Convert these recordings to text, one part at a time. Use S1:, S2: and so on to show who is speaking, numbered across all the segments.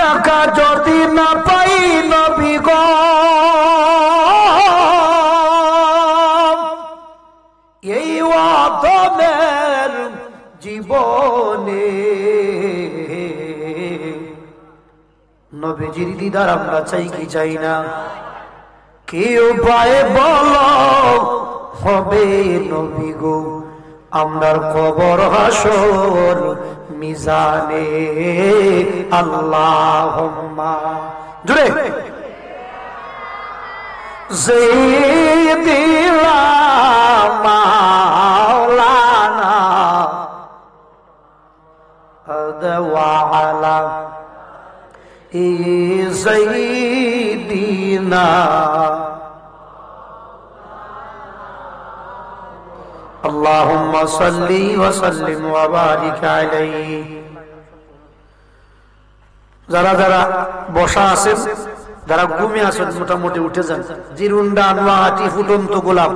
S1: দেখা যদি না পাই নবী গো এই অধমের জীবনে নবীজির দিদার আমরা চাই কি চাই না? কি উপায় বলো হবে নবী গো আমরার কবর হাসর মিজানে? আল্লাহুম্মা জুড়ে সাইয়্যিদিনা মাওলানা ওয়া আলা সাইয়্যিদিনা আল্লাহুম্মা সাল্লি ওয়া সাল্লিম ওয়া বারিক আলাইহি। যারা যারা বসা আছেন, যারা ঘুমিয়ে আছেন মোটামুটি উঠে যান। জিরুন্ডা নোয়াহাটি ফুটন্ত গোলাপ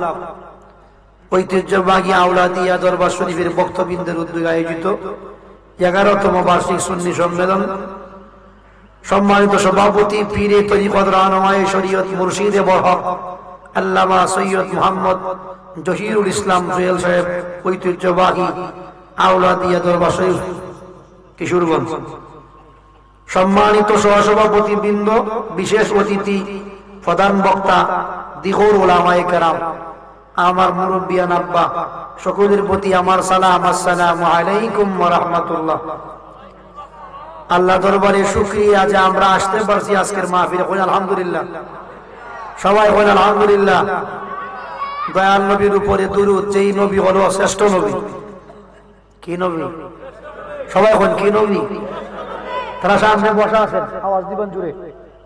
S1: ঐতিহ্যবাহী আউলাদিয়া দরবার শরীফের বক্তবৃন্দের উদ্যোগে আয়োজিত 11তম বার্ষিক সুন্নি সম্মেলন, সম্মানিত সভাপতি পীরে তরিকত রাহনুমায়ে শরীয়ত মুর্শিদে বরহক আল্লামা সৈয়দ মুহাম্মদ জহিরুল ইসলাম সোহেল সাহেব, ঐতিহ্যবাহী আউলাদিয়া দরবার শরীফ কিশোরগঞ্জ। সম্মানিত সহসভাপতি বৃন্দ, বিশেষ অতিথি, প্রধান বক্তা, দিগর উলামায়ে কেরাম, আমার মুরব্বিয়ান আব্বা, সকলের প্রতি আমার সালাম, আসসালামু আলাইকুম ওয়া রাহমাতুল্লাহ। আল্লাহ দরবারে শুকরিয়া যে আমরা আসতে পারছি আজকের মাহফিলে। কই আলহামদুলিল্লাহ, সবাই কই আলহামদুলিল্লাহ। দয়াল নবীর উপরে দুরূদ, যেই নবী হলো শ্রেষ্ঠ নবী। কি নবী? সবাই কোন কি নবী? তারা সামনে বসা আছেন, আওয়াজ দিবেন জুড়ে।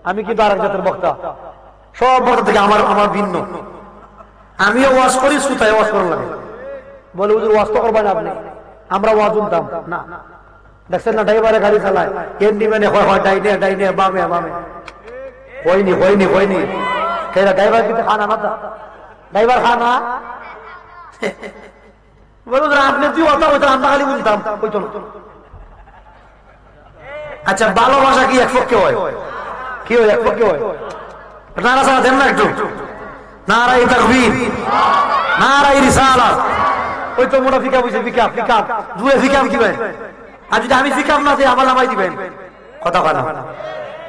S1: আমি কিন্তু আরেক জাতের বক্তা, সব বক্তা থেকে আমার ভিন্ন। আমিও ওয়াজ করি, শ্রোতায় ওয়াজ করার লাগে। বলে হুজুর ওয়াজ তো করবেন আপনি, আমরা ওয়াজ শুনতাম না। দেখছেন না ড্রাইভারে গাড়ি চালায়, হ্যান্ডিম্যানে হয় হয় ডাইনে ডাইনে বামে বামে। হয়নি হয়নি হয়নি, ড্রাইভার কিন্তু খানা না, ড্রাইভার খানা। বলো আপনি তুই কথা হইতো, আমরা খালি বলতাম হইতো না। আচ্ছা, ভালোবাসা কি এক পক্ষে হয়? কি হয়? এক পক্ষে হয়। নারা সারা দেন না একটু। নারায়ে তাকবীর, নারায়ে রিসালাত। ওই তো মোটা ফিকা বুঝে, ফিকা ফিকা দুয়ে ফিকাম কি ভাই? আর যদি আমি ফিকাম না দিই আমার নামাই দিবেন। কথা কথা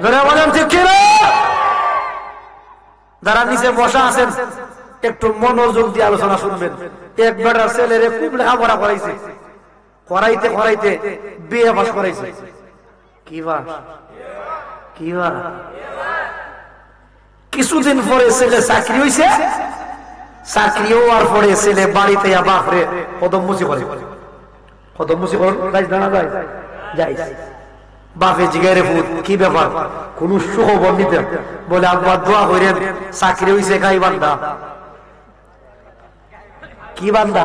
S1: ধরে বলেন ঠিক কি না? যারা নিচে বসা আছেন একটু মনোযোগ দিয়ে আলোচনা শুনবেন। এক বেটার ছেলেরে খুব লেখাপড়া করাইছে, করাইতে করাইতে বিয়ে পাস করাইছে। কি বাস? কি বাস? কিছুদিন পরে ছেলে চাকরি হইছে, চাকরি হওয়ার পরে ছেলে বাড়িতে বাপরে কদম মুচি করে। কদম মুচি করে জানা যায় যাই। বাপে জিগারে ফুট কি ব্যাপার, কোন সুখবর নিতে? বলে আব্বা দোয়া করেন, চাকরি হইছে। গাই বান্দা? কি বান্দা?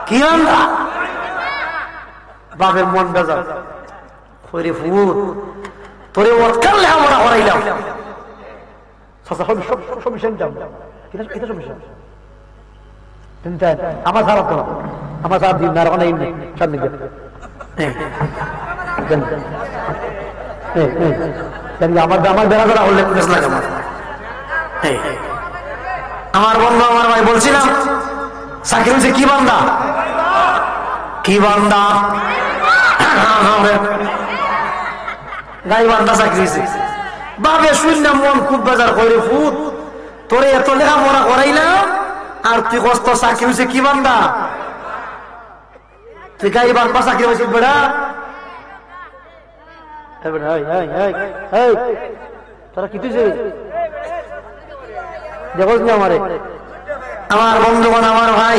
S1: কি বান্দা? বাপের মন বেজার করে ফুট, তোরে অৎকার লেখাপড়া করাইলাম। আমার সারা তো আমার সার দিন না, ওখানে সামনে আমার বেড়া করা হলে আমার বন্ধু আমার ভাই বলছিলাম চাকরি হচ্ছে কি বান্দা? কি বান্দা? গাই বান্দা চাকরি হয়েছে। বাবে শূন্য মন খুব বাজার করে ফুট, তোরে এত লেখাপড়া করাইলাম আর তুই কষ্ট চাকরি হয়েছে কি বান্দা? তুই গাই বান্দা চাকরি হয়েছে বেড়া। তোরা কি তুই দেখোস না আমারে? আমার বন্ধুগণ, আমার ভাই,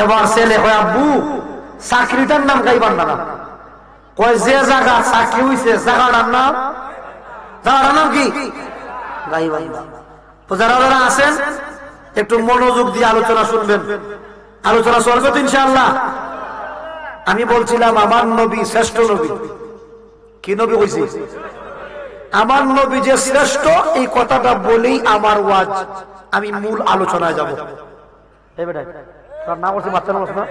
S1: এবার ছেলে হয় আব্বু চাকরিটার নাম গাই বান্দা না, কয় যে জায়গা চাকরি হয়েছে জায়গাটার নাম, জায়গাটার নাম কি? গাই বান্দা। তো যারা যারা আছেন একটু মনোযোগ দিয়ে আলোচনা শুনবেন। আলোচনা চলবে তো ইনশাআল্লাহ। আমি বলছিলাম আমার নবী শ্রেষ্ঠ নবী। কি নবী কইছি? আমার নবী যে শ্রেষ্ঠ, এই কথাটা বলেই আমার ওয়াজ, আমি মূল আলোচনায় যাব। এই বেটা তোর নাম বলছি বাচ্চা নাম না,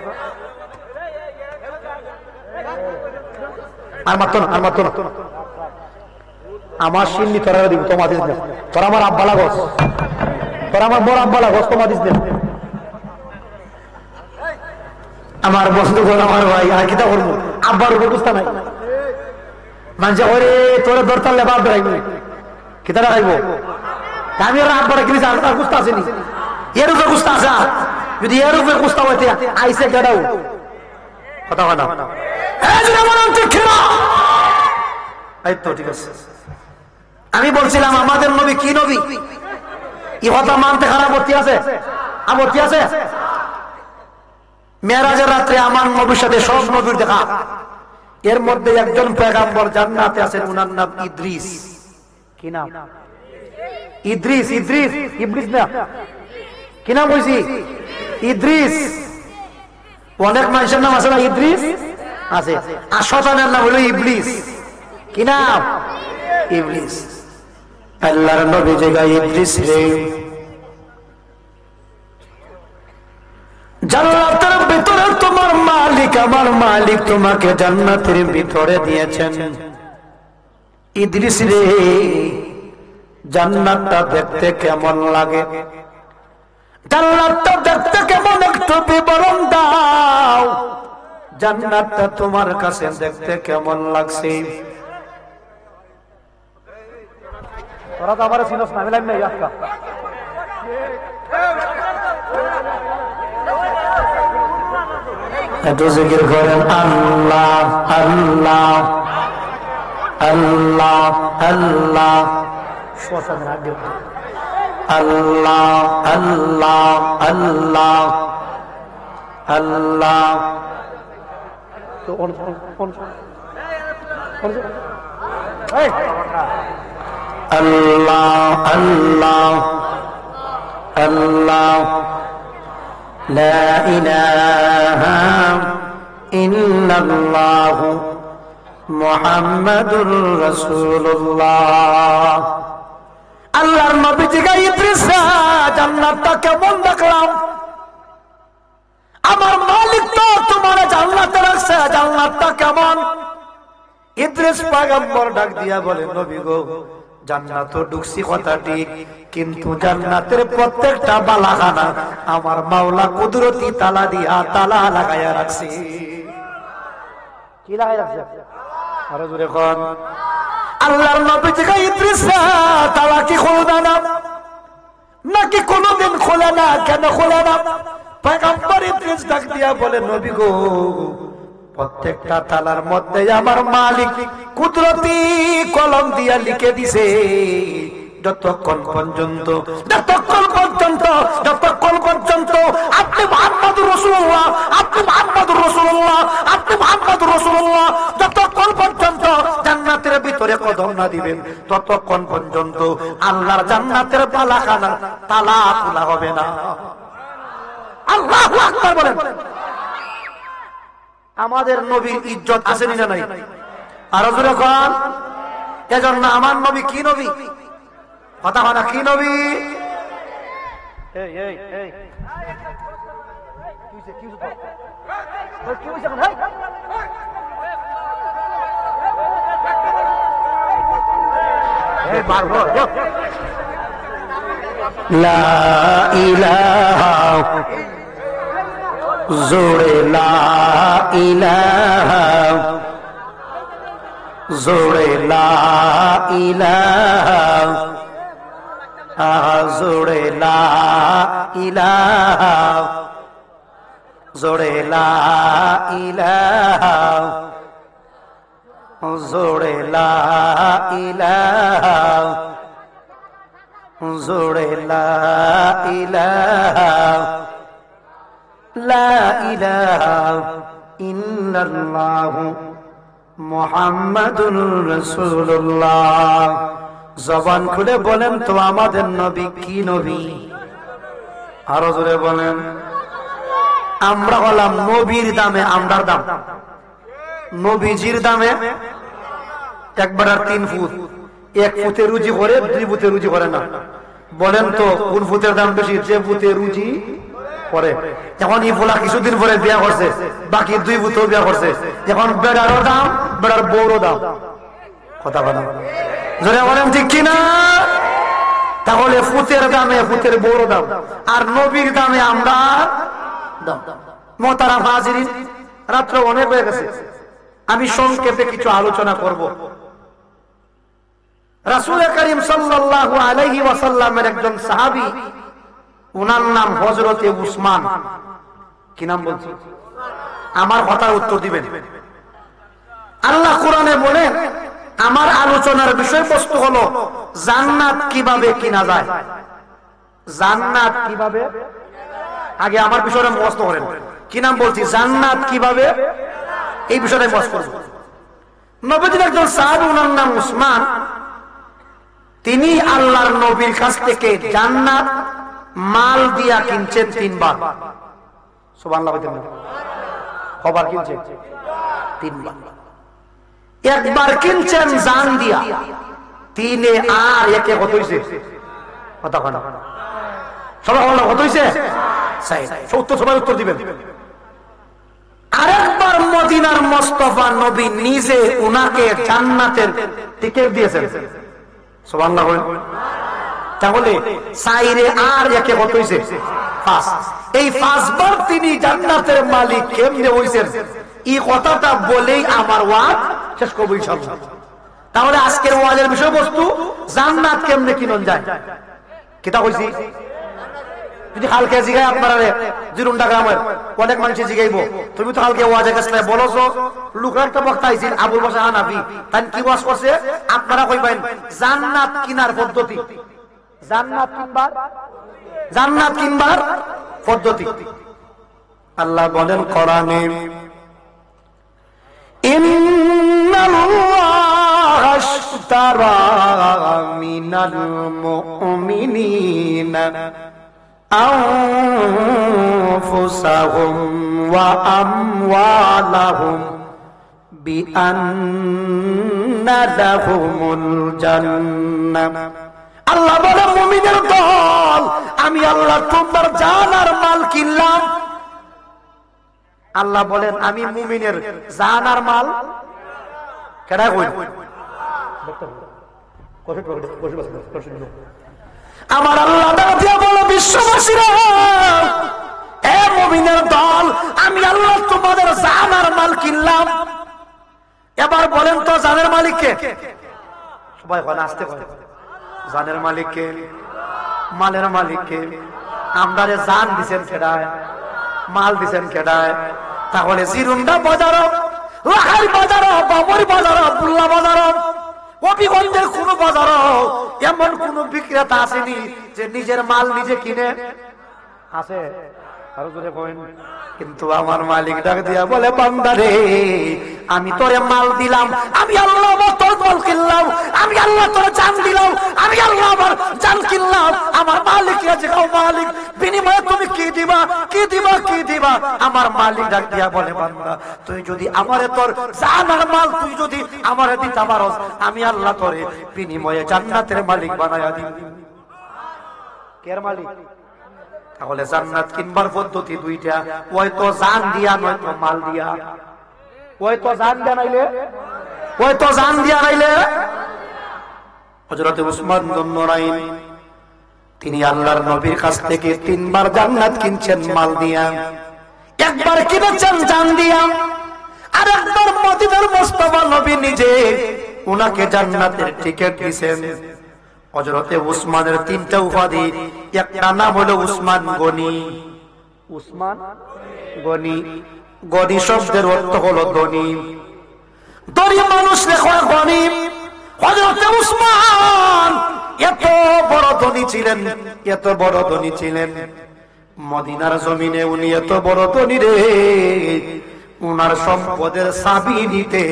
S1: আর মাত্র না, আর মাত্র না। আমার সিন্নি তোরা দিব, তোমার দিস না। তোরা আমার আব্বা লাগস, তোরা আমার বড় আব্বা লাগস, তোমার দিস না। আমার বন্ধু বল, আমার ভাই, আর কিতা করবো, আব্বার উপর বুঝতে নাই। মানুষ ওরে তোরা দরতালে বাপ রাখবি, কিতা রাখবো? আমি ওরা আব্বার কিনেছি, আর বুঝতে আসেনি, এর উপরে বুঝতে আসা। যদি এর উপরে বুঝতে হইতে আইসে গেটাও কথা হয় না। ঠিক আছে, আমি বলছিলাম আমাদের নবী কি নবী, ই কথা মানতে খারাপ আপত্তি আছে? আপত্তি আছে? মেরাজের রাত্রে আমার নবীর সাথে সব নবীর দেখা, এর মধ্যে একজন পয়গম্বর জান্নাতে আছেন, উনার নাম ইদ্রিস। কি নাম? ইদ্রিস। ইদ্রিস, ইবলিস না, কি নাম বলছি? ইদ্রিস। অনেক মানুষের নাম আছে না ইদ্রিস আছে, আর শয়তানের নাম হলো ইবলিস। কি নাম? ইবলিস। আল্লাহর নবী জায়গা ইদ্রিস রে, জান্নাতের ভিতরে তোমার মালিক, আমার মালিক তোমাকে জান্নাতের ভিতরে দিয়েছেন। ইদ্রিস রে, জান্নাতটা দেখতে কেমন লাগে? জান্নাতটা দেখতে কেমন একটু বিবরণ দাও। জান্নাতটা তোমার কাছে দেখতে কেমন লাগছে? তোরা তো আমার চিনস না, আমি লাইন নাই আজকা। একটু জিকির করেন আল্লাহ আল্লাহ আল্লাহ আল্লাহ। আল্লাহ আল্লাহ আল্লাহ আল্লাহ। আল্লাহ আল্লাহ আল্লাহ। লা ইলাহা ইল্লাল্লাহু মুহাম্মাদুর রাসূলুল্লাহ। আল্লাহর নবী জিগা ইদ্রিস, জান্নাতটা কেমন দেখলাম? আমার মালিক তো তোমার জান্নাতে রাখছে, জান্নাতটা কেমন? ইদ্রিস পয়গম্বর ডাক দিয়া বলে, নবী গো, জান্নাত ঢুকছি কথা ঠিক, কিন্তু জান্নাতের প্রত্যেকটা বালাখানা আমার মাওলা কুদরতি তালা দিয়া তালা লাগাইয়া রাখছে। কি লাগাই রাখছে? আরো জোরে কোন। আল্লাহর নবী জিগা ইদ্রিস, তালা কি খুলবে না নাকি কোনদিন খোলে না? কেন খোলে না? পয়গম্বর ইদ্রিস ডাক দিয়া বলে, নবী গো, প্রত্যেকটা তালার মধ্যে আমার মালিক কুদরতি কলম দিয়া লিখে দিছে, যতক্ষণ পর্যন্ত আপনি মুহাম্মদুর রাসূলুল্লাহ, আপনি মুহাম্মদুর রাসূলুল্লাহ, আপনি মুহাম্মদুর রাসূলুল্লাহ, যতক্ষণ পর্যন্ত জান্নাতের ভিতরে কদম না দিবেন, ততক্ষণ পর্যন্ত আল্লাহর জান্নাতের বালাখানা তালা খোলা হবে না। আল্লাহু আকবার বলেন। আমাদের নবীর ইজ্জত আছে না নাই? আর যখন এজন্য আমার নবী কি নবী, কথা হয় না? কি নবী? লা ইলাহা জোরে লা ইলাহা, জোরে লা ইলাহা, জোরে লা ইলাহা, জোরে লা ইলাহা, জোরে লা ইলাহা, জোরে লা ইলাহা। লা ইলাহা ইল্লাল্লাহু মুহাম্মাদুর রাসূলুল্লাহ। জবান খুলে বলেন তো আমাদের নবী কি নবী? আরো জোরে বলেন। আমরা হলাম নবীর দামে আমরার দাম, নবীজির দামে একবার আর 3 ফুট। 1 ফুটে রুজি করে, 2 ফুটে রুজি করে না। বলেন তো কোন ফুটের দাম বেশি? যে ফুটে রুজি করে। যখন এই ফুলা কিছুদিন পরে বিয়া করছে, বাকি 2 ফুটেও বিয়া করছে, এখন বেড়ারও দাম, বেড়ার বউরও দাম। কথা বলা জোরে বলেন ঠিক কিনা? তাহলে ফুতের দামে ফুতের বড় দাম, আর নবীর দামে আমরা দাম। মোহতারাম হাজিরিন, রাত্র অনেক হয়ে গেছে, আমি সংক্ষেপে কিছু আলোচনা করব। রাসূল করিম সাল্লাল্লাহু আলাইহি ওয়াসাল্লামের একজন সাহাবী, ওনার নাম হযরতে উসমান। কি নাম বলছি? আমার কথার উত্তর দিবেন। আল্লাহ কোরআনে বলেন, আমার আলোচনার বিষয়বস্তু হলো জান্নাত কিভাবে কিনা যায়। জান্নাত কিভাবে, আগে আমার বিষয়টা মুখস্থ করেন। কি নাম বলছি? জান্নাত কিভাবে, এই বিষয়টা মুখস্থ করব। নবীজির একজন সাহাবী, ওনার নাম উসমান। তিনি আল্লাহর নবীর কাছ থেকে জান্নাত মাল দিয়া কিনছেন 3 বার। সুবহানাল্লাহ বলতেন না? কবার কিনছেন? 3 বার। একবার কিনছেন জান দিয়া, 3 আর 1 কত হইছে? কথা কয় না সবাই, কত হইছে? 70 সবাই উত্তর দিবেন। আরেকবার মদিনার মুস্তাফা নবী নিজে উনাকে জান্নাতের টিকিট দিয়েছেন। সুবহানাল্লাহ। তাহলে 4 আর 1 কত হইছে? 5। এই 5 বার তিনি জান্নাতের মালিক কেমনে হইছেন, এই কথাটা বলেই আমার ওয়াজ শেষ করব ইনশাআল্লাহ। তাহলে আজকের ওয়াজের বিষয়বস্তু জান্নাত কেমনে কিনন যায়। কিতা কইছি? যদি কালকে জিগাই আপনারা জিরুন্ডা গ্রামের অনেক মানুষ জিগাইব, তুমি তো কালকে ওয়াজে গেছলে বলছো, লোকের একটা বক্তা আইছিল আবুল বাশা হানাফি, তাই কি ওয়াজ করছে? আপনারা কইবেন জান্নাত কিনার পদ্ধতি, জান্নাত কিনবার পদ্ধতি। আল্লাহ বলেন কোরআনে, ইন্নাল্লাহা আশতারা মিনাল মুমিনিনা আনফুসাহুম ওয়া আমওয়ালাহুম বিআন্না লাহুমুল জান্নাহ। আল্লাহ বলে, মুমিনের দল, আমি আল্লাহ তোমার জান আর মাল কিনলাম। আল্লাহ বলেন, আমি মুমিনের জান আর মাল কেডা কই? আমার আল্লাহ দিয়া বলো, বিশ্ববাসীরা, এ মুমিনের দল, আমি আল্লাহ তোমাদের জান আর মাল কিনলাম। এবার বলেন তো জানের মালিককে? সবাই বলে, আসতে কয়, জানের মালিককে, মালের মালিককে। আমরা জান দিছেন কেডায়, মাল দিছেন কেডায়? তাহলে জিরুন্ডা বাজার, লাখাই বাজার, বাবরি বাজার, বুল্লা বাজার, হবিগঞ্জের কোন বাজার এমন কোন বিক্রেতা আসেনি যে নিজের মাল নিজে কিনে? আছে? কিন্তু আমার মালিক ডাক দিয়া বলে, বান্দা রে, আমি তোরে মাল দিলাম, আমি আল্লাহ তোর মাল কিনলাম, আমি আল্লাহ তোর জান দিলাম, আমি আল্লাহ আমার জান কিনলাম। আমার মালিক আছে, মালিক বিনিময়ে তুমি কি দিবা, কি দিবা, কি দিবা? আমার মালিক ডাক দিয়া বলে, বান্দা, তুই যদি আমারে তোর জান আর মাল তুই যদি আমারে দিতে পারস, আমি আল্লাহ তোরে বিনিময়ে জান্নাতের মালিক বানায়া দিই। কের মালিক? তাহলে জান্নাত কিনবার পদ্ধতি 2টা, হয়তো জান দিয়া নয়তো মাল দিয়া। হয়তো জান দিয়া নাইলে, হয়তো জান দিয়া নাইলে। হযরত উসমান বিন নুরাইন, তিনি আল্লাহর নবীর কাছ থেকে 3 বার জান্নাত কিনছেন মাল দিয়া। একবার কিনেছেন জান দিয়া, আর একবার মদিনার মুস্তাফা নবী নিজে উনাকে জান্নাতের টিকিট দিয়েছেন। হযরতে উসমানের 3টা উপাধি, একটা নাম হলো উসমান গনি। উসমান গনি, গনি শব্দের অর্থ হলো ধনী। ধনী মানুষ লেখা গনি। হযরতে উসমান এত বড় ধনী ছিলেন, এত বড় ধনী ছিলেন, মদিনার জমিনে উনি এত বড় ধনী রে, উনার সম্পদের চাবি নিতে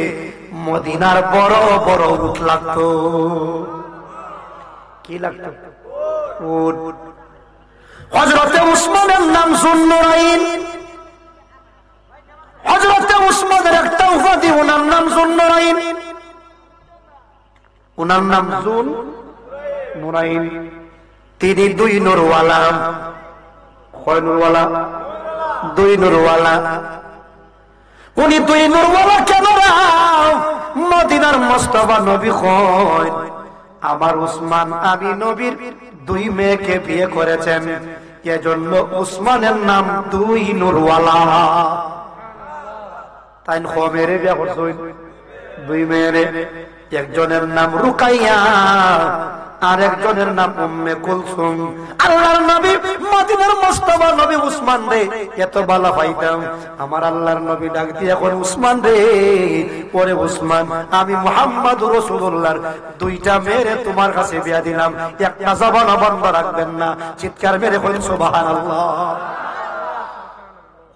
S1: মদিনার বড় বড় উট লাগতো। কি লাগতো? উট। হযরতে উসমানের নাম যুন্নুরাইন। হযরতে উসমানের একটা উপাধি, ওনার নাম যুন্নুরাইন। ওনার নাম যুন্নুরাইন। তিনি 2 নূরওয়ালা। কয় নূরওয়ালা? 2 নূরওয়ালা। উনি 2 নূরওয়ালা কেন? মদিনার মুস্তাফা নবী কয়, আমার উসমান আমি নবীর 2 মেয়েকে বিয়ে করেছেন, এজন্য উসমানের নাম 2 নূরওয়ালা। তাই মেরে বিয়ে করছেন 2 মেয়েরে, একজনের নাম রুকাইয়া আর একজনের নাম উম্মে কুলসুম। আল্লাহর নবী মদিনার মুস্তাফা নবী উসমান রে এত ভালো পাইতাম, আমার আল্লাহর নবী ডাক দিয়ে এখন উসমান রে, পরে উসমান আমি মুহাম্মদুর রাসূলুল্লাহর 2টা মেয়েরে তোমার কাছে বিয়া দিলাম, একটা জবান বন্ধ রাখবেন না, চিৎকার মেরে বলেন সুবহানাল্লাহ।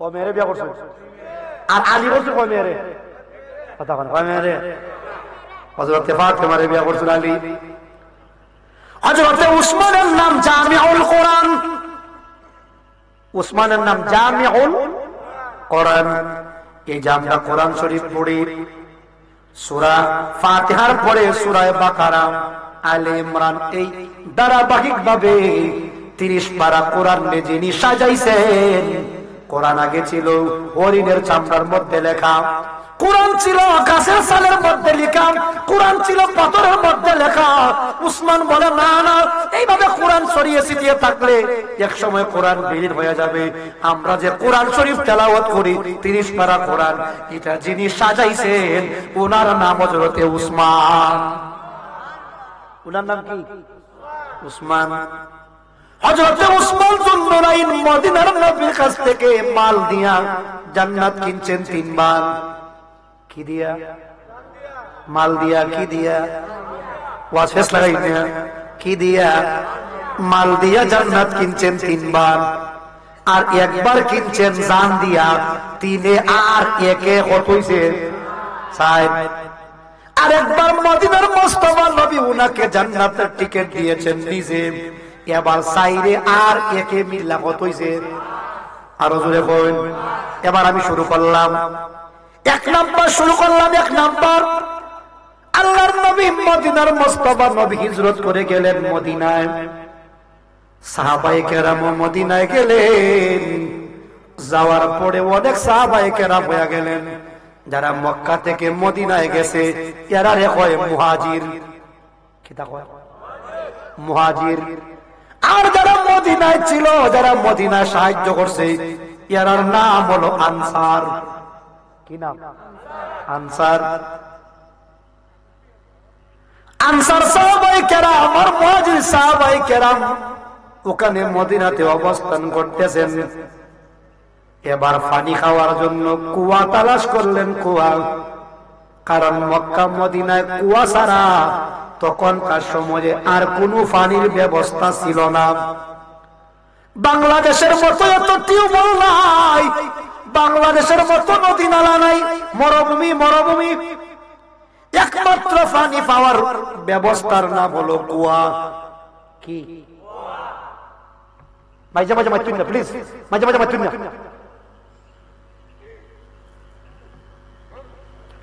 S1: ও মেরে বিয়া করছেন আর আলী বলছে কয় মেরে কথা বলেন, কয় মেরে? হযরত ফাতেমা রে বিয়া করছেন আলী। হযরত উসমানের নাম জামিউল কোরআন, উসমানের নাম জামিউল কোরআন। এই যে আমরা কোরআন শরীফ পড়ি, সূরা ফাতিহার পরে সূরা বাকারা, আলে ইমরান, এই ধারাবাহিক ভাবে 30 পারা কোরআন যিনি সাজাইছেন। কোরআন আগে ছিল হরিণের চামড়ার মধ্যে লেখা, কোরআন ছিল গাছের ছালের মধ্যে লেখা, কোরআন ছিল পাথরের মধ্যে লেখা। উসমান বলে না না, এইভাবে কোরআন ছড়িয়ে ছিটিয়ে থাকলে এক সময় কোরআন বিলীন হয়ে যাবে। আমরা যে কোরআন শরীফ তেলাওয়াত করি 30 পারা কোরআন, এটা যিনি সাজাইছেন ওনার নাম হযরত উসমান। ওনার নাম কি? উসমান। হযরত উসমান যুন্নুরাইন মদিনার নবীর কাছ থেকে মাল দিয়া জান্নাত কিনছেন 3 বার। কি দিয়া? মাল দিয়া। কি দিয়া? ওয়াজ ফেস লাগাই দিয়া। কি দিয়া? মাল দিয়া জান্নাত কিনছেন 3 বার, আর একবার কিনছেন জান দিয়া। 3 আর 1 কত হইছে? 4। আর একবার মদিনার মুস্তাফা নবী উনাকে জান্নাতের টিকিট দিয়েছেন নিজে, এবার 4 আর 1 মিলা কত হইছে? আরো জোরে বলেন। এবার আমি শুরু করলাম, 1 নাম্বার শুরু করলাম। 1 নাম্বার, আল্লাহর নবী মদিনার মুস্তাফা নবী হিজরত করে গেলেন মদিনায়। সাহাবায়ে কেরাম মদিনায় গেলেন, যাওয়ার পরে অনেক সাহাবায়ে কেরাম হয়ে গেলেন। যারা মক্কা থেকে মদিনায় গেছে এরা রে কয় মুহাজির। কি তা কয়? মুহাজির। আর যারা মদিনায় ছিল, যারা মদিনায় সাহায্য করছে, এরার নাম হলো আনসার। কি নাম? আনসার। আনসার সাহাবায়ে কেরাম আর মুহাজির সাহাবায়ে কেরাম ওখানে মদিনাতে অবস্থান করতেছেন। এবার পানি খাওয়ার জন্য কুয়া তালাশ করলেন, কুয়া। কারণ মক্কা মদিনায় কুয়া ছাড়া তখনকার সময়ে আর কোনো পানির ব্যবস্থা ছিল না। বাংলাদেশের মতো এত টিউবওয়েল নাই, বাংলাদেশের মতো নদী নালা নাই, মরুভূমি মরুভূমি। একমাত্র পানি পাওয়ার ব্যবস্থার নাম হলো কুয়া। কি? মাঝে মাঝে মাতুন না প্লিজ, মাঝে মাঝে মাতুন না।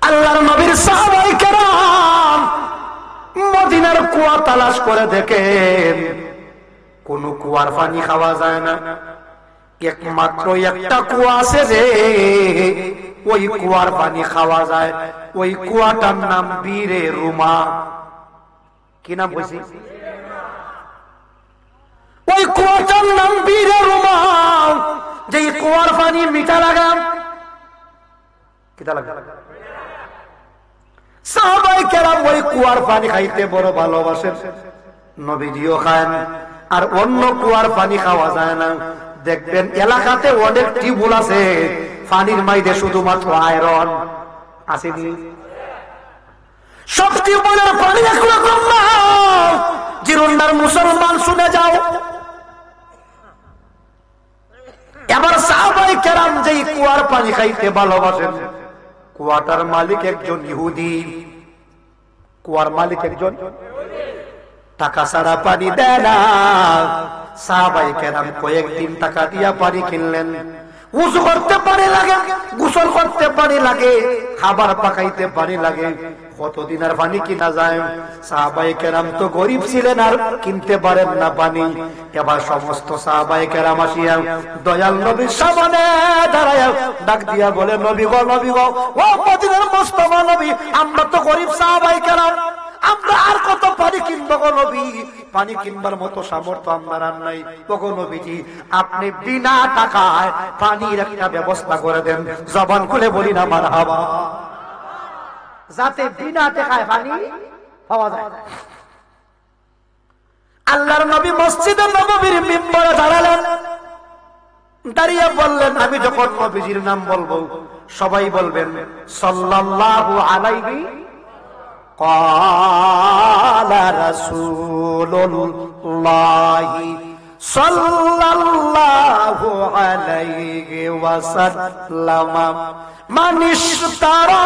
S1: আল্লাহর নবীর সাহাবায়ে কেরাম মদিনার কুয়া তালাশ করে দেখেন কোন কুয়ার পানি খাওয়া যায় না। একমাত্র একটা কুয়া আছে যে ওই কুয়ার পানি খাওয়া যায়। ওই কুয়াটার নাম বীরে রুমা। কি নাম বলছি? ওই কুয়াটার নাম বীরে রুমা। যে কুয়ার পানি মিঠা লাগা, কিটা লাগা? সাহাবায়ে কেরাম ওই কুয়ার পানি খাইতে বড় ভালোবাসেন, নবীজিও খান। আর অন্য কুয়ার পানি খাওয়া যায় না। দেখবেন এলাকাতে অনেক টিউবওয়েল আছে, পানির মাইদে শুধুমাত্র আয়রন আছে। সব টিউবওয়েলের পানি একরকম না। জিরুন্ডার মুসলমান শুনে যাও। এবার সাহাবায়ে কেরাম যেই কুয়ার পানি খাইতে ভালোবাসেন, কুয়াটার মালিক একজন ইহুদি। কুয়ার মালিক একজন টাকা ছাড়া পানি দেয় না। সাহাবায়ে কেরাম কয়েকদিন টাকা দিয়া পানি কিনলেন। উযু করতে পানি লাগে, গোসল করতে পানি লাগে, খাবার পাকাইতে পানি লাগে। কতদিন আর পানি কিনা যায়? সাহাবায়ে কেরাম তো গরিব ছিলেন, আর কিনতে পারেন না পানি। এবার সমস্ত সাহাবায়ে কেরাম আসিয়া দয়াল নবীর সামনে দাঁড়ায়া ডাক দিয়া বলে, নবী গো, নবী গো, ও মদিনার মুস্তাফা নবী, আমরা তো গরিব সাহাবায়ে কেরাম, আমরা আর কত পানি কিনবো গো নবী, পানি কিনবার মতো সামর্থ্য আমার আর নাই। ওগো নবীজি, আপনি বিনা টাকায় পানির একটা ব্যবস্থা করে দেন। জবান খুলে বলি না মারহাবা, যাতে বিনা টাকায় পানি পাওয়া যায়। আল্লাহর নবী মসজিদে নববীর মিম্বরে দাঁড়ালেন, দাঁড়িয়ে বললেন, আমি যখন নবীজির নাম বলবো সবাই বলবেন সাল্লাল্লাহু আলাইহি ক্বালা রাসূলুল্লাহি সাল্লাল্লাহু আলাইহি ওয়াসাল্লাম মান ইশতারা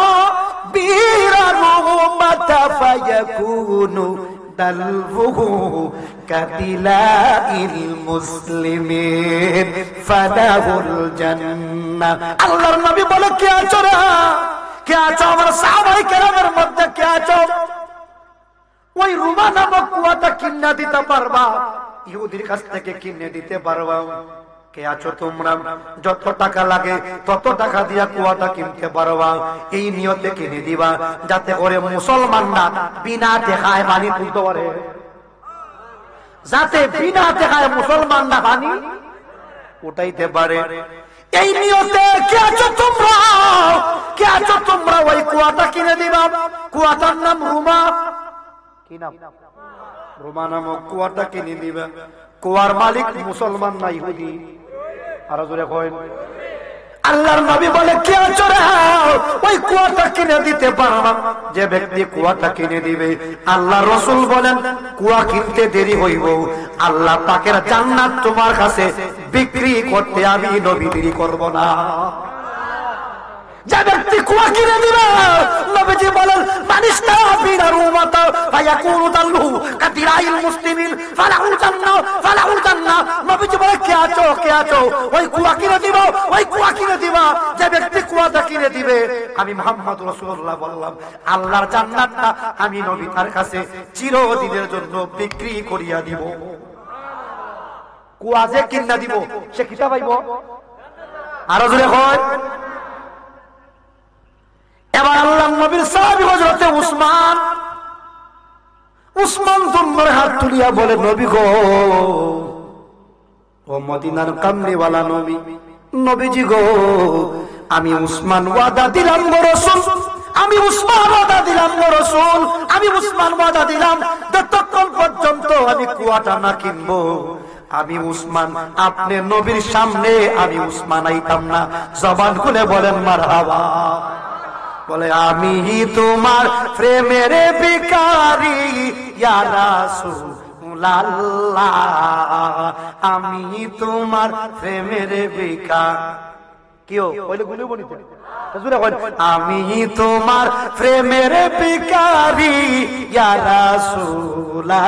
S1: বিরামাতা ফায়াকুনু দালবুহু কাতিলাইল মুসলিমিন ফালাহুল জান্নাহ। আল্লাহর নবী বলে, কে আছো রে, কে আছো আমার সাহাবায়ে কেরামের মধ্যে, কে আছো ওই রুমা নামক কুয়াটা কিনে দিতে পারবা? ইহুদির কাছ থেকে কিনে দিতে পারবা? কে আছো তোমরা? যত টাকা লাগে তত টাকা দিয়া কুয়াটা কিনতে পারবা। এই নিয়তে কিনে দিবা যাতে করে মুসলমানরা বিনা টাকায় পানি তুলতে পারে, যাতে বিনা টাকায় মুসলমানরা পানি উঠাইতে পারে। এই নিয়তে কে আছো তোমরা, কে আছো তোমরা ওই কুয়াটা কিনে দিবা। কুয়াটার নাম রুমা। কি নাম? রুমা নামক কুয়াটা কিনে দিবা। কুয়ার মালিক মুসলমান না ইহুদি। আর জোরে কইন। আল্লাহর নবী বলে, কে আছো রে, ওই কুয়াটা কিনে দিতে পারবা? যে ব্যক্তি কুয়াটা কিনে দিবে, আল্লাহ রাসূল বলেন, কুয়া কিনতে দেরি হইব, আল্লাহ পাকের জান্নাত তোমার কাছে বিক্রি করতে আমি নবী দেরি করব না। যে ব্যক্তি কুয়া কিনে দিবে, নবীজি বলেন, মানিস্তা বিনারুমাতা ফায়াকুনু দালহু কাতিরাইল মুসলিমিন ফালাহুল জান্নাহ, ফালাহুল জান্নাহ। নবীজি বলে, কে আছো, কে আছো ওই কুয়া কিনে দিব, ওই কুয়া কিনে দিবা। যে ব্যক্তি কুয়াটা কিনে দিবে, আমি মুহাম্মদ রাসূলুল্লাহ বললাম, আল্লাহর জান্নাতটা আমি নবী তার কাছে চিরদিনের জন্য বিক্রি করিয়া দিব। কুয়া যে কিনা দিব সে কিতা পাইব? আরো জোরে কয়। এবার আল্লাহর নবীর সাহাবী হযরত উসমান, উসমান দুমরে হাত তুলিয়া বলে, নবী গো, ও মদিনার কামলিওয়ালা নবী, নবীজি গো, আমি উসমান ওয়াদা দিলাম গো রাসূল, আমি উসমান ওয়াদা দিলাম গো রাসূল, আমি উসমান ওয়াদা দিলাম যতক্ষণ পর্যন্ত আমি কুয়াটা না কিনবো, আমি উসমান আপনি নবীর সামনে আমি উসমান আইতাম না। জবান খুলে বলেন মারহাবা। বলে, আমি তোমার প্রেমের ভিখারি ইয়া রাসূলুল্লাহ, আমি তোমার প্রেমের ভিখারি। কিও বলে গুলো বলিতে হুজুরে কই, আমি তোমার প্রেমের ভিখারি ইয়া রাসূলুল্লাহ,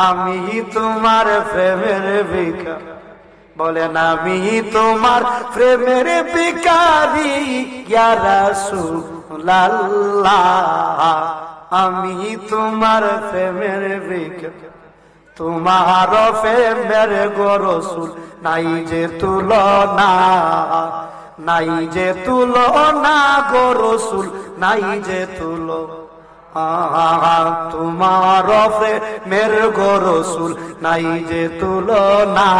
S1: আমি তোমার প্রেমের ভিখারি। বলেন, আমি তোমার প্রেমের ভিখারি ইয়া রাসূলুল্লাহ, আমি তোমার প্রেমের ভিখারি। তোমার প্রেমের গো রাসূল নাই যে তুলনা, নাই যে তুলনা গো রাসূল, নাই যে তুলনা। তোমার প্রেমের গো রাসূল নাই যে তুলনা,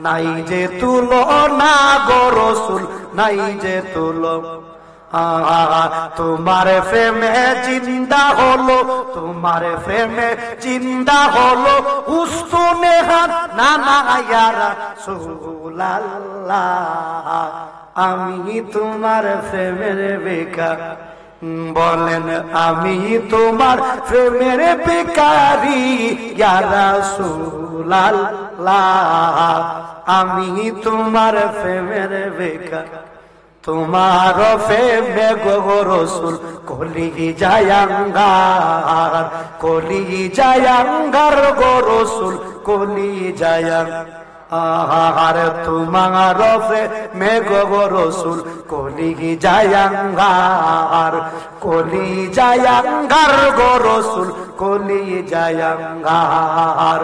S1: নাই যে তুলনা গো রাসূল, নাই যে তুলনা। তোমার প্রেমে জিন্দা হলো, তোমার প্রেমে জিন্দা হলো উস্তুনে হাত না না ইয়া রাসূলুল্লাহ, আমি তোমার প্রেমের ভিখারি। বলেন, আমি তোমার প্রেমের ভিখারি ইয়া রাসূলুল্লাহ, আমি তোমার প্রেমের ভিখারি। তোমার প্রেমে গো রাসূল কলি জায়াঙ্গার, কলি জায়াঙ্গার গো রাসূল কলি জায়াঙ্গার। আর তোমার প্রেমে গো রাসূল কলি জায়াঙ্গার, কলি জায়াঙ্গার গো রাসূল কলি জায়াঙ্গার।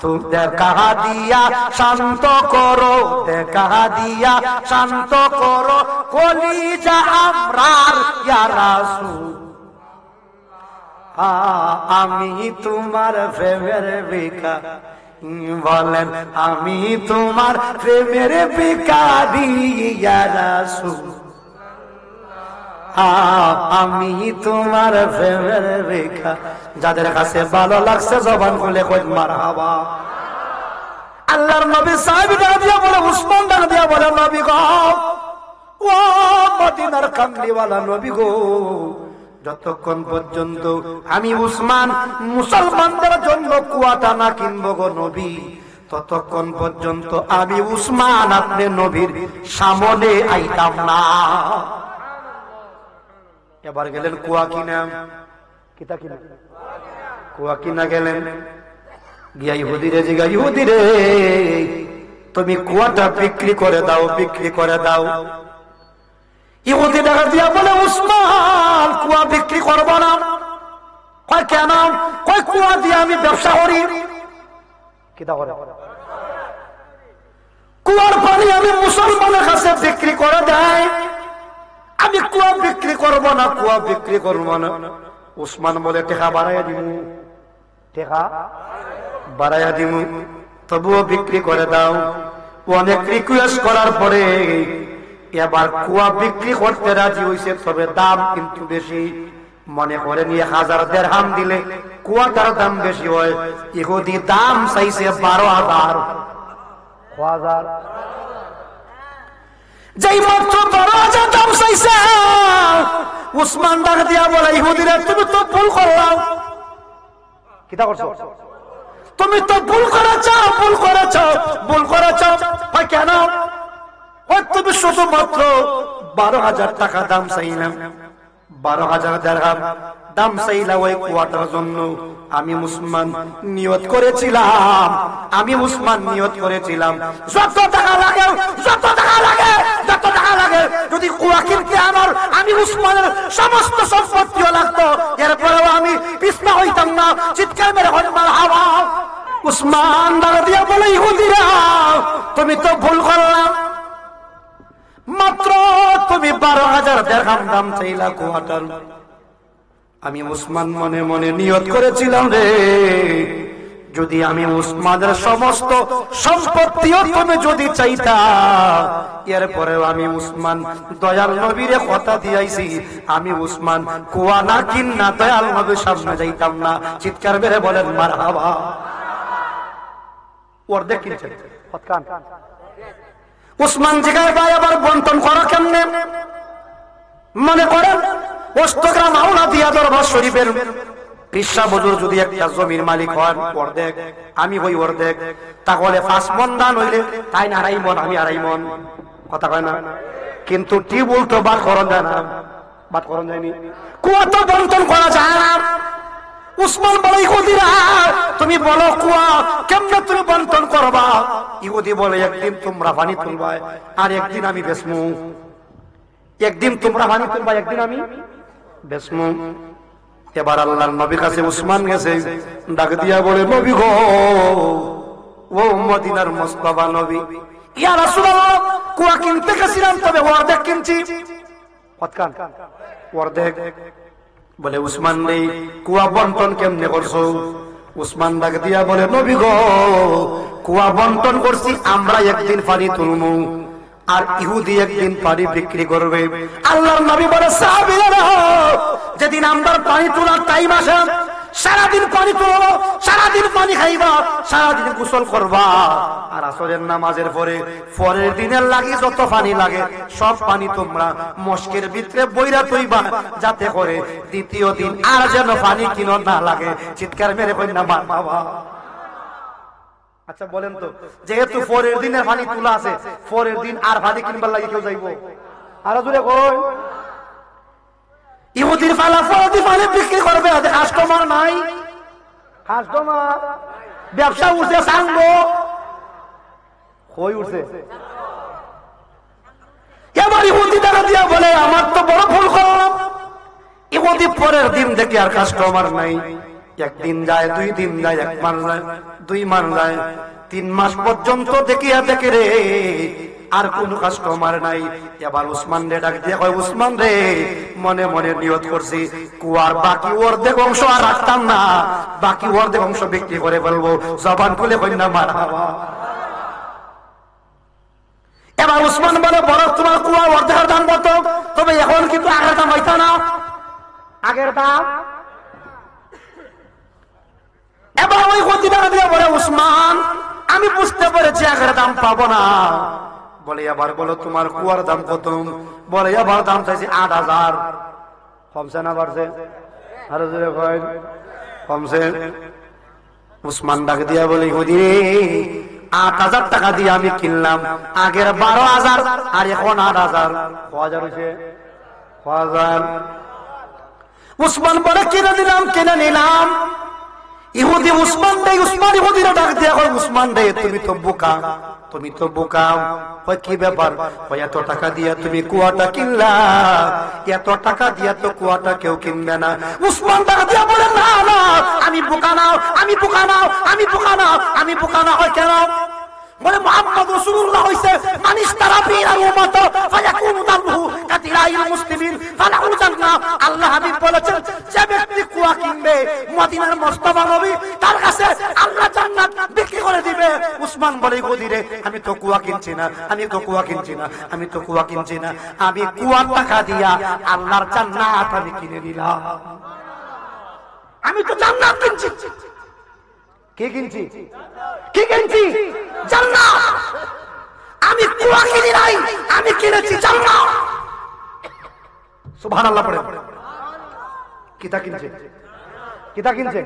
S1: তুমি দেখা দিয়া শান্ত করো, দেখা দিয়া শান্ত করো কলিজা আমরার ইয়া রাসূল, আমি তোমার প্রেমের ভিখারি, বলেন আমি তোমার প্রেমের ভিখারি ইয়া রাসূল, আমি তোমার প্রেমের ভিখারি। যাদের কাছে ভালো লাগছে জবান খুলে কই মারহাবা। আল্লাহর নবী সাহাবী ডাক দিয়া বলে, উসমান ডাক দিয়া বলে, নবী গো, ও মদিনার কামলিওয়ালা নবী গো, যতক্ষণ পর্যন্ত আমি উসমান মুসলমানদের জন্য কুয়াটা না কিনবো গো নবী, ততক্ষণ পর্যন্ত আমি উসমান আপনি নবীর সামনে আইতাম না। এবার গেলেন কুয়া কিনা, কিতা কিনা, কুয়া কিনা গেলেন, গিয়া ইহুদিরে জিগা, ইহুদিরে তুমি কুয়াটা বিক্রি করে দাও, বিক্রি করে দাও। ইহুদি টাকা দিয়া বলে, উসমান কুয়া বিক্রি করবো না। কয় কেন? কয় কুয়া দিয়ে আমি ব্যবসা করি। কিতা করে? কুয়ার পানি আমি মুসলমানের কাছে বিক্রি করে দেয়, আমি কুয়া বিক্রি করবো না, কুয়া বিক্রি করবো না। উসমান বলে, টেকা বাড়াইয়া দিব, টেকা বাড়াইয়া দিব, তবুও বিক্রি করে দাও। অনেক রিকোয়েস্ট করার পরে এবার কুয়া বিক্রি করতে রাজি হয়েছে, তবে দাম কিন্তু বেশি। মনে করেন 1000 দিরহাম দিলে কুয়াটার দাম বেশি হয়। ইহুদি দাম চাইছে 12,000। যেই মাত্র 12,000 দাম চাইছে, উসমান ডাক দিয়া বলে, ইহুদিরা তুমি তো ভুল করলাম। কিতা করছো? তুমি তো ভুল করেছ, ভুল করেছ, ভুল করেছ। কেন? তুমি শুধুমাত্র 12,000 টাকা দাম চাইলাম, 12,000 দিরহাম দাম চাইলাম ওই কুয়াটার জন্য। আমি মুসলমান নিয়ত করেছিলাম, আমি মুসলমান নিয়ত করেছিলাম, যত টাকা লাগে, যত টাকা লাগে, যত টাকা লাগে, যদি কুয়া কিনতে আমার আমি উসমানের সমস্ত সম্পত্তিও লাগতো, এরপরেও আমি পিছপা হইতাম না। চিৎকার মেরে হল মারহাবা। উসমান দাঁড়া দিয়া বলে, ইহুদিরা তুমি তো ভুল করলাম, মাত্র তুমি 12,000 দিরহাম দাম চাইলা কুয়াটার। আমি উসমান মনে মনে নিয়ত করেছিলাম রে, যদি আমি উসমানের সমস্ত সম্পত্তিও তুমি যদি চাইতা, এরপরেও আমি উসমান দয়াল নবীরে কথা দিয়েছি, আমি উসমান কুয়া না কিন না দয়াল নবীর সামনে যাইতাম না। চিৎকার মেরে বলেন মারহাবা। অর্ধেক কিনছেন উসমান জিগায় ভাই, আবার বন্টন করা কেমনে? মনে করেন 8 গ্রাম আওলা দিয়া দরবার শরীফের পিসা বজুর যদি একটা জমির মালিক হন, অর্ধেক আমি হই অর্ধেক, তাহলে 5 মণ দান হইলে তাই না 2.5 মণ, আমি 2.5 মণ। কথা কয় না? কিন্তু টিউবওয়েল তো বাদ করন যায় না, বাদ করন যায়নি, কুয়া তো বন্টন করা যায় না। উসমান বলে, ইহুদিরা তুমি বলো কুয়া কেমনে তুমি বন্টন করবা? ইহুদি বলে, একদিন তোমরা পানি তুলবা আর একদিন আমি বেচমু। একদিন তোমরা পানি তুলবা, একদিন আমি বেচমু। এবার আল্লাহর নবীর কাছে উসমান গেছে, ডাক দিয়া বলে, নবী গো, ও মদিনার মুস্তাফা নবী, ইয়া রাসূলুল্লাহ, কুয়া কিনতে গেছিলাম, তবে অর্ধেক কিনছি। কতখান? অর্ধেক। বলে, উসমান নেই, কুয়া বন্টন কেমনে করছো? উসমান ডাক দিয়া বলে, নবী গো, কুয়া বন্টন করছি, আমরা একদিন পানি তুলমু আর ইহুদি একদিন পানি বিক্রি করবে। আল্লাহর নবী বলে, সাহাবীরা যেদিন আমরা পানি তোলার টাইম আসে, সারাদিন পানি তুলবো, সারাদিন পানি খাইবা, সারাদিন গোসল করবা, আর আসরের নামাজের পরে পরের দিনের লাগি যত পানি লাগে সব পানি তোমরা মস্কের ভিতরে বইরা তৈবা, যাতে করে দ্বিতীয় দিন আর যেন পানি কিনো না লাগে। চিৎকার মেরে কই না বাবা। আচ্ছা বলেন তো, যেহেতু পরের দিনের পানি তোলা আছে, পরের দিন আর পানি কিনবার লাগে কেউ যাইবো? আরো জোরে কই। ইহুদির ফালা ফরদি পানি বিক্রি করবে, কাস্টমার নাই, কাস্টমার ব্যবসা উঠছে, সাংবো হই উঠছে। এবার ইহুদি টাকা দিয়া বলে, আমার তো বড় ভুল করলাম। ইহুদি পরের দিন দেখি আর কাস্টমার নাই, একদিন যায়, 2 দিন যায়, 1 মাস যায়, 2 মাস যায়, 3 মাস পর্যন্ত দেখিয়া দেখে রে আর কোন কাস্টমার নাই। এবার উসমান রে ডাক দিয়ে কয়, উসমান রে, মনে মনে নিয়ত করছি কুয়ার বাকি অর্ধেক অংশ আর রাখতাম না, বাকি অর্ধেক অংশ বিক্রি করে ফেলবো। জবান খুলে কন্যা মারহাবা। এবার উসমান বলে, বড় তোমার কুয়া অর্ধেকের দাম কত? তবে এখন কিন্তু আগের দাম হইতো না, আগের দাম। এবার ওই কোটি টাকা দিয়ে বলে, উসমান আমি বুঝতে পেরেছি আগের দাম পাবো না। বলে এবার বলো তোমার কুয়ার দাম কত? বলে এবার দাম চাইছি ৮,০০০। কমছে না বাড়ছে? আরো জোরে কয়, কমছে। উসমান ডাক দিয়া বলে, হুজুর ৮,০০০ টাকা দিয়ে আমি কিনলাম, আগের ১২,০০০ আর এখন ৮,০০০। ৬,০০০ হয়েছে, ৬,০০০। উসমান বলে, কিনে নিলাম, কিনে নিলাম। ইহুদি উসমান রে, উসমান ইহুদিরা ডাক দিয়া কয়, উসমান রে তুমি তো বোকা, তুমি তো বোকা। কয় কি ব্যাপার? কয় এত টাকা দিয়া তুমি কুয়াটা কিনলা, এত টাকা দিয়া তো কুয়াটা কেউ কিনবে না। উসমান ডাক দিয়া বলে, না না, আমি বোকা না, আমি বোকা না, আমি বোকা না, আমি বোকা না। হয় কেন? বলে মুহাম্মদ রাসূলুল্লাহ হইছে মানিস তারা বিআল উম্মাত ফায়াকুনু দামহু কাতিরাইল মুসলিমিন ফালাহু জান্নাহ। আল্লাহ হাবিব বলেছেন, যে ব্যক্তি কুয়া কিনবে মদিনার মুস্তাফা নবী, তার কাছে আল্লাহ জান্নাত বিক্রি করে দিবে। উসমান বলে, গদিরে আমি তো কুয়া কিনছি না, আমি তো কুয়া কিনছি না, আমি তো কুয়া কিনছি না, আমি কুয়ার টাকা দিয়া আল্লাহর জান্নাত আমি কিনে নিলাম। আমি তো জান্নাত কিনছি। কি কিনছি? কি কিনছি? জান্নাত। আমি কুয়া কিনি নাই, আমি কিনেছি জান্নাত। সুবহানাল্লাহ পড়ে। কিতা কিনছে? কিতা কিনছে?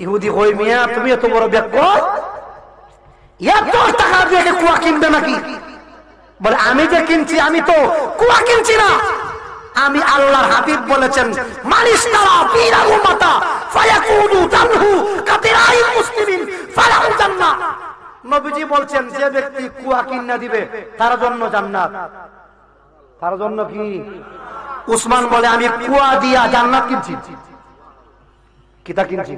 S1: ইহুদি কই, মিয়া তুমি এত বড় ব্যাককর, এত টাকা দিয়ে কুয়া কিনবে নাকি? বলে আমি যে কিনছি, আমি তো কুয়া কিনছি না, আমি আল্লাহর হাবিব বলেছেন, মানিস তারা বিআল উম্মাত ফায়াকুনু দামহু কাতিরাইল মুসলিমিন ফালাহু জান্নাহ। নবীজি বলছেন, যে ব্যক্তি কুয়া কিনা দিবে তার জন্য জান্নাত। তার জন্য কি? উসমান বলে, আমি কুয়া দিয়া জান্নাত কিনছি। কিতা কিনছি?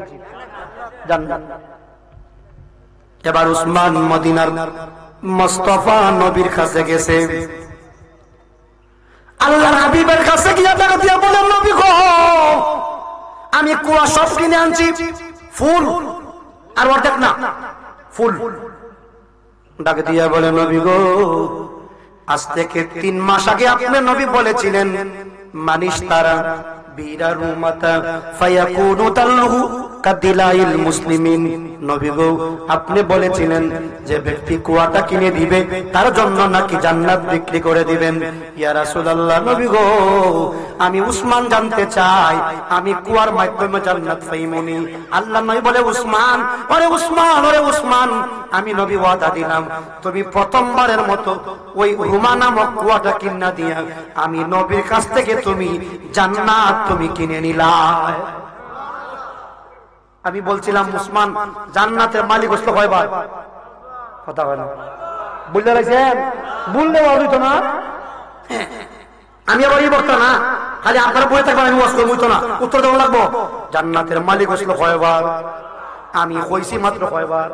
S1: জান্নাত। এবার উসমান মদিনার মুস্তাফা নবীর কাছে গেছে, আল্লাহর হাবিবের কাছে গিয়ে টাকা দিয়ে বলে, নবী গো, আমি কুয়া সব কিনে আনছি, ফুল আর অর্ধেক না, ফুল। ডাক দিয়া বলে, নবী গো, আজ থেকে ৩ মাস আগে আপনি নবী বলেছিলেন, মানিস তারা বিআল উম্মাত ফায়াকুনু দালহু কাতিরাইল মুসলিমিন। নবী গো, আপনি বলেছিলেন যে ব্যক্তি কুয়াটা কিনে দিবে তার জন্য নাকি জান্নাত বিক্রি করে দিবেন। ইয়া রাসূলুল্লাহ, নবী গো, আমি উসমান জানতে চাই আমি কুয়ার মাধ্যমে জান্নাত পাইমনি। আল্লাহ নবী বলে, উসমান, ওরে উসমান, ওরে উসমান, আমি নবী ওয়াদা দিলাম, তুমি প্রথমবারের মতো ওই হুমা নামক কুয়াটা কিনা দিয়া আমি নবীর কাছ থেকে তুমি জান্নাত তুমি কিনে নিলা। আমি বলছিলাম, উসমান জান্নাতের মালিক হইল কয়বার? কথা হয় না, বুঝতে পারছেন? বললে হইতো না, আমি আবার এই বক্তা না, খালি আপনারা বলে থাকবেন, আমি ওয়াজ করব হইতো না, উত্তর দেওয়া লাগবো। জান্নাতের মালিক হইল কয়বার? আমি কইছি মাত্র কয়বার?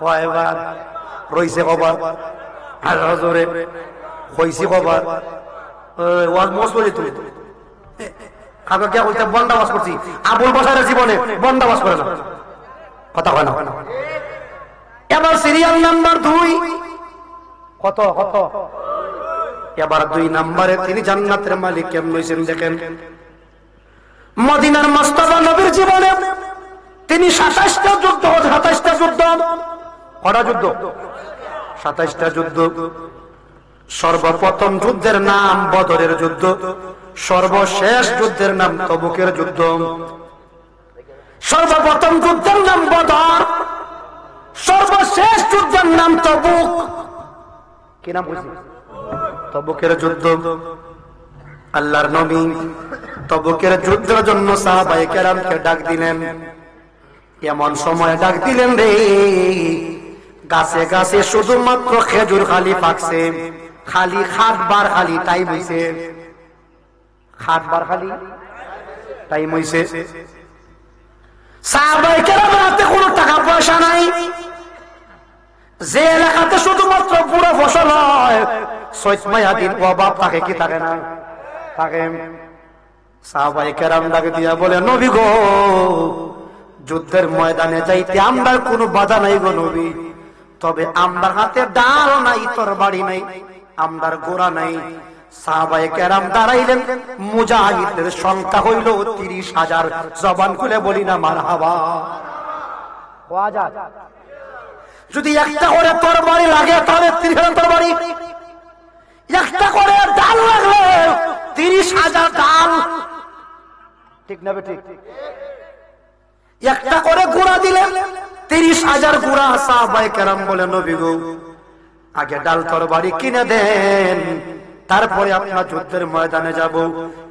S1: কয়বার? রইছে কবার? আর জোরে কইছি কবার? ওয়াজ মোস বলি তুই আগে কে বলতে বন্দাবাস করছি, আবুল বাসারের জীবনে বন্দাবাস করে না, কথা হয় না। এবার সিরিয়াল নাম্বার 2, কত কত? এবার 2 নম্বরে তিনি জান্নাতের মালিক কেমন হইছেন দেখেন। মদিনার মুস্তাফা নবীর জীবনে তিনি 27টা যুদ্ধ, 27টা যুদ্ধ, কটা যুদ্ধ? 27টা যুদ্ধ। সর্বপ্রথম যুদ্ধের নাম বদরের যুদ্ধ, সর্বশেষ যুদ্ধের নাম তবুকের যুদ্ধ। সর্বপ্রথম যুদ্ধের নাম বদর, সর্বশেষ যুদ্ধের নাম তবুক। কি নাম বুঝি? তবুকের যুদ্ধ। আল্লাহর নবী তবুকের যুদ্ধের জন্য সাহাবায়ে কেরামকে ডাক দিলেন। এমন সময় ডাক দিলেন রে, গাছে গাছে শুধুমাত্র খেজুর খালি পাকছে, খালি 7 বার খালি টাইম হইছে, 7 বার খালি টাইম হইছে। সাহাবায়ে কেরামের হাতে কোনো টাকা পয়সা নাই, যে এলাকাতে শুধুমাত্র পুরো ফসল হয়, চৈত মায়াদিন অভাব থাকে কি থাকে না? থাকে। সাহাবায়ে কেরাম ডাকে দিয়া বলে, নবী গো, যুদ্ধের ময়দানে যাইতে আমরার কোনো বাধা নাই গো নবী, তবে আমরার হাতে ডাল নাই, তরবারি নাই, আমরার গোড়া নাই। সাহাবায়ে কেরাম দাঁড়াইলেন। মুজাহিদদের সংখ্যা হইল 30,000। জবান খুলে বলি না মারহাবা। যদি একটা করে তরবারি লাগে তাহলে 30,000 তরবারি, একটা করে ডাল লাগলে 30,000 ডাল, ঠিক না ঠিক? একটা করে গুড়া দিলে 30,000 গুড়া। সাহাবায়ে কেরাম বলে, নবী গো, আগে ডাল তরবারি কিনে দেন, তারপরে আপনার যুদ্ধের ময়দানে যাব।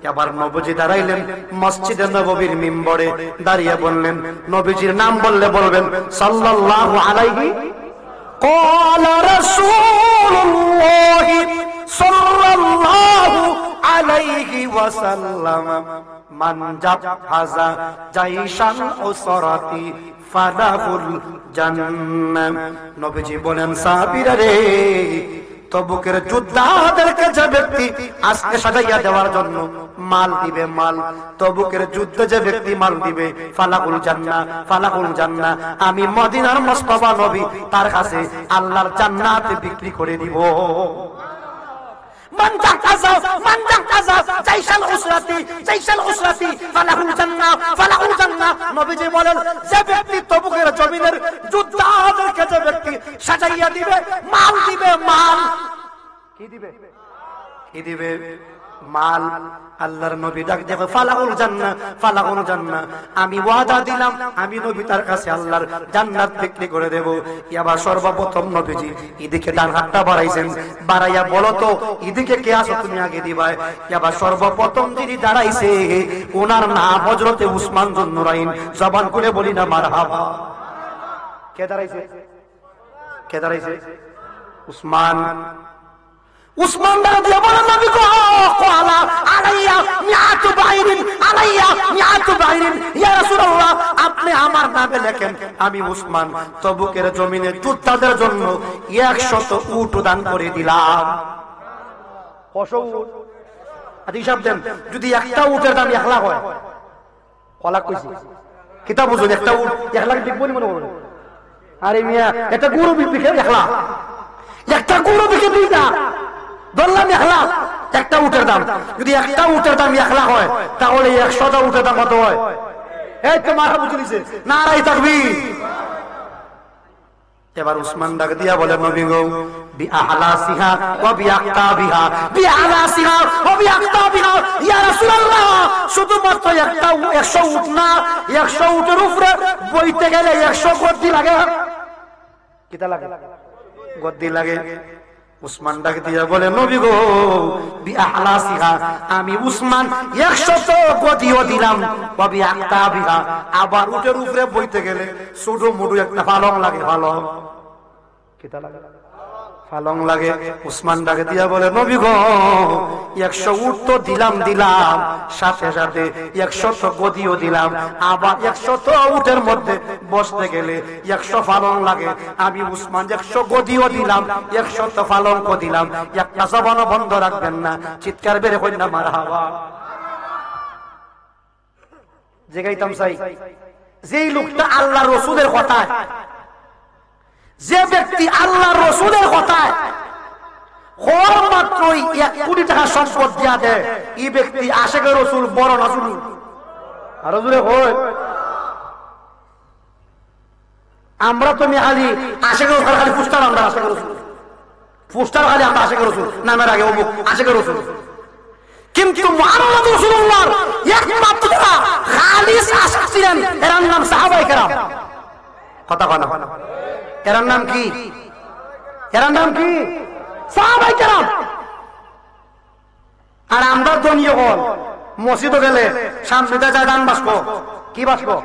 S1: এবার নবীজি দাঁড়াইলেন মসজিদে নববীর মিম্বরে, দাঁড়িয়ে বললেন, নবীজির নাম বললে বলবেন সাল্লাল্লাহু আলাইহি ক্বালা রাসূলুল্লাহ সাল্লাল্লাহু আলাইহি ওয়াসাল্লাম মান জাহাজা জাইশাল উসরাতি ফালাহুল জান্নাহ। নবীজি বলেন, সাহাবীরা রে, তবুকের যোদ্ধাদেরকে যে ব্যক্তি আজকে সাজাইয়া দেওয়ার জন্য মাল দিবে, মাল, তবুকের যুদ্ধে যে ব্যক্তি মাল দিবে, ফালাহুল জান্নাহ, ফালাহুল জান্নাহ, আমি মদিনার মুস্তাফা নবী তার কাছে আল্লাহর জান্নাত বিক্রি করে দিব। মান জাহাজা জাইশাল উসরাতি ফালাহুল জান্নাহ, ফালাহুল জান্নাহ। নবীজি বলেন, যে ব্যক্তি তবুকের জমিনের যোদ্ধাদেরকে যে ব্যক্তি সাজাইয়া দিবে, মাল দিবে, মাল কি দিবে? কি দিবে? মাল। আল্লাহর নবী ডাক দেখো, ফালাহুল জান্নাহ, ফালাহুল জান্নাহ, আমি ওয়াদা দিলাম, আমি নবী তার কাছে আল্লাহর জান্নাত বিক্রি করে দেব। এবার সর্বপ্রথম নবীজি এদিকে ডান হাতটা বাড়াইছেন, বাড়াইয়া বলো তো এদিকে কে আছো তুমি আগে দিবা। এবার সর্বপ্রথম যিনি দাঁড়াইছে ওনার নাম হযরতে উসমান যুন নুরাইন। জবান করে বলি না মারহাবা। কে দাঁড়াইছে? কে দাঁড়াইছে? উসমান। উসমান রাদিয়াল্লাহু বলেন, নবী গো, ক্বালা আলাইয়া মিআতু বাইরিন, আলাইয়া মিআতু বাইরিন, ইয়া রাসূলুল্লাহ, আপনি আমার নামে লেখেন, আমি উসমান তবুকের জমিনে যোদ্ধাদের জন্য 100 উট দান করে দিলাম। কত উট? আদি হিসাব দেন, যদি একটা উটের দাম 1 লাখ হয়, কলাক কইছি কিতাব বুঝুন, একটা উট 1 লাখ বিকবনি মনে করেন? আরে মিয়া, এটা গরু বিক্রি 1 লাখ, একটা গরু বিক্রি 2 লাখ, ধরলাম 1 লাখ একটা উটের দাম। যদি একটা উটের দাম 1 লাখ হয়, তাহলে 100টা উটের দাম কত হয়? এই তো মাথা বুঝে নিছে, নারায়ে তাকবীর। এবার উসমান ডাক দিয়া বলে, নবী গো, বিআলাসিহা ওয়া বিআক্তাবিহা, বিআলাসিহা ওয়া বিআক্তাবিহা, ইয়া রাসূলুল্লাহ, শুধুমাত্র একটা 100 উট না, 100 উটের উপরে বইতে গেলে 100 গদ্দি লাগে। কিটা লাগে? গদ্দি লাগে। উসমান ডাক দিয়া বলে, নবী গো, বিআলাসিহা, আমি উসমান 100 গদিও দিলাম, ওয়া বিআক্তাবিহা, আবার উটের উপরে বইতে গেলে ছোট মুডু একটা পালং লাগে। পালং কিটা লাগে? পালং লাগে। উসমান ডাক দিয়া বলে, নবী গো, 100 উট তো দিলাম, সাথে সাথে 100 গদিও দিলাম, আবার 100 উটের মধ্যে বসতে গেলে 100 পালং লাগে। আমি উসমান 100 গদিও দিলাম, 100 পালঙ্ক দিলাম। একটা জবানও বন্ধ রাখবেন না, চিৎকার বের করেন না মারহাবা। জেগাইতাম চাই, যেই লোকটা আল্লাহ রসুলের কথায়, যে ব্যক্তি আল্লাহ রসুলের কথায় হওয়ার মাত্রই 1 কোটি টাকা সম্পদ দিয়া দেয়, এই ব্যক্তি আশিকে রসুল বড় না শুরু? আরো জোরে হয়। আমরা তো খালি আশিকে রসুল, খালি পোস্টার, আমরা আশিকে রসুল পোস্টার, খালি আমরা আশিকে রসুল, নামের আগে অমুক আশিকে রসুল। কিন্তু মুহাম্মদ রাসূলুল্লাহর একমাত্র খালিস আশিক ছিলেন, এর নাম সাহাবায়ে কেরাম। কথা কয় না? এর নাম কি? এর নাম কি? সাহাবায়ে কেরাম। আর আমরা দুনিয়া হল মসজিদে গেলে সামনে যায় দান বাসবো, কি বাসবো?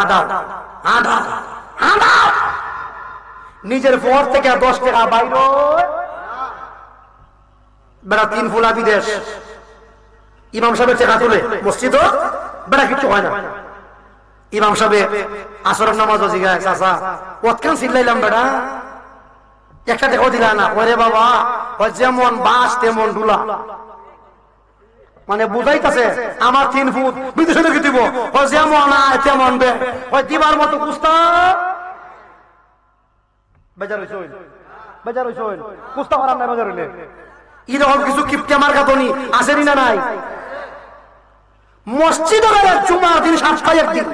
S1: আদা আদা আদা, নিজের পর থেকে 10 টাকা বাইর, বেড়া 3 ফুলা বিদেশ, ইমাম সাহেবের টাকা তুলে মসজিদও বেড়া কিছু হয় না। ইমাম সাহেব আসরের নামাজ জিগায়, চাচা কতক্ষণ চিল্লাইলাম বেটা, একটা দেখো দিলা না? ওরে বাবা, যেমন বাস তেমন ডুলা, মানে বুঝাইতেছে আমার 3 ফুট বিদেশে রেখে দিব, যেমন আয় তেমন বে দিবার মতো কুস্তা বেজার হইছে, বেজার হইছে, কুস্তা করার নাই বেজার হইলে। এরকম কিছু কিপটে মার্কা ধনী আসেনি না নাই? মসজিদের জুমার দিন সপ্তাহে একদিন,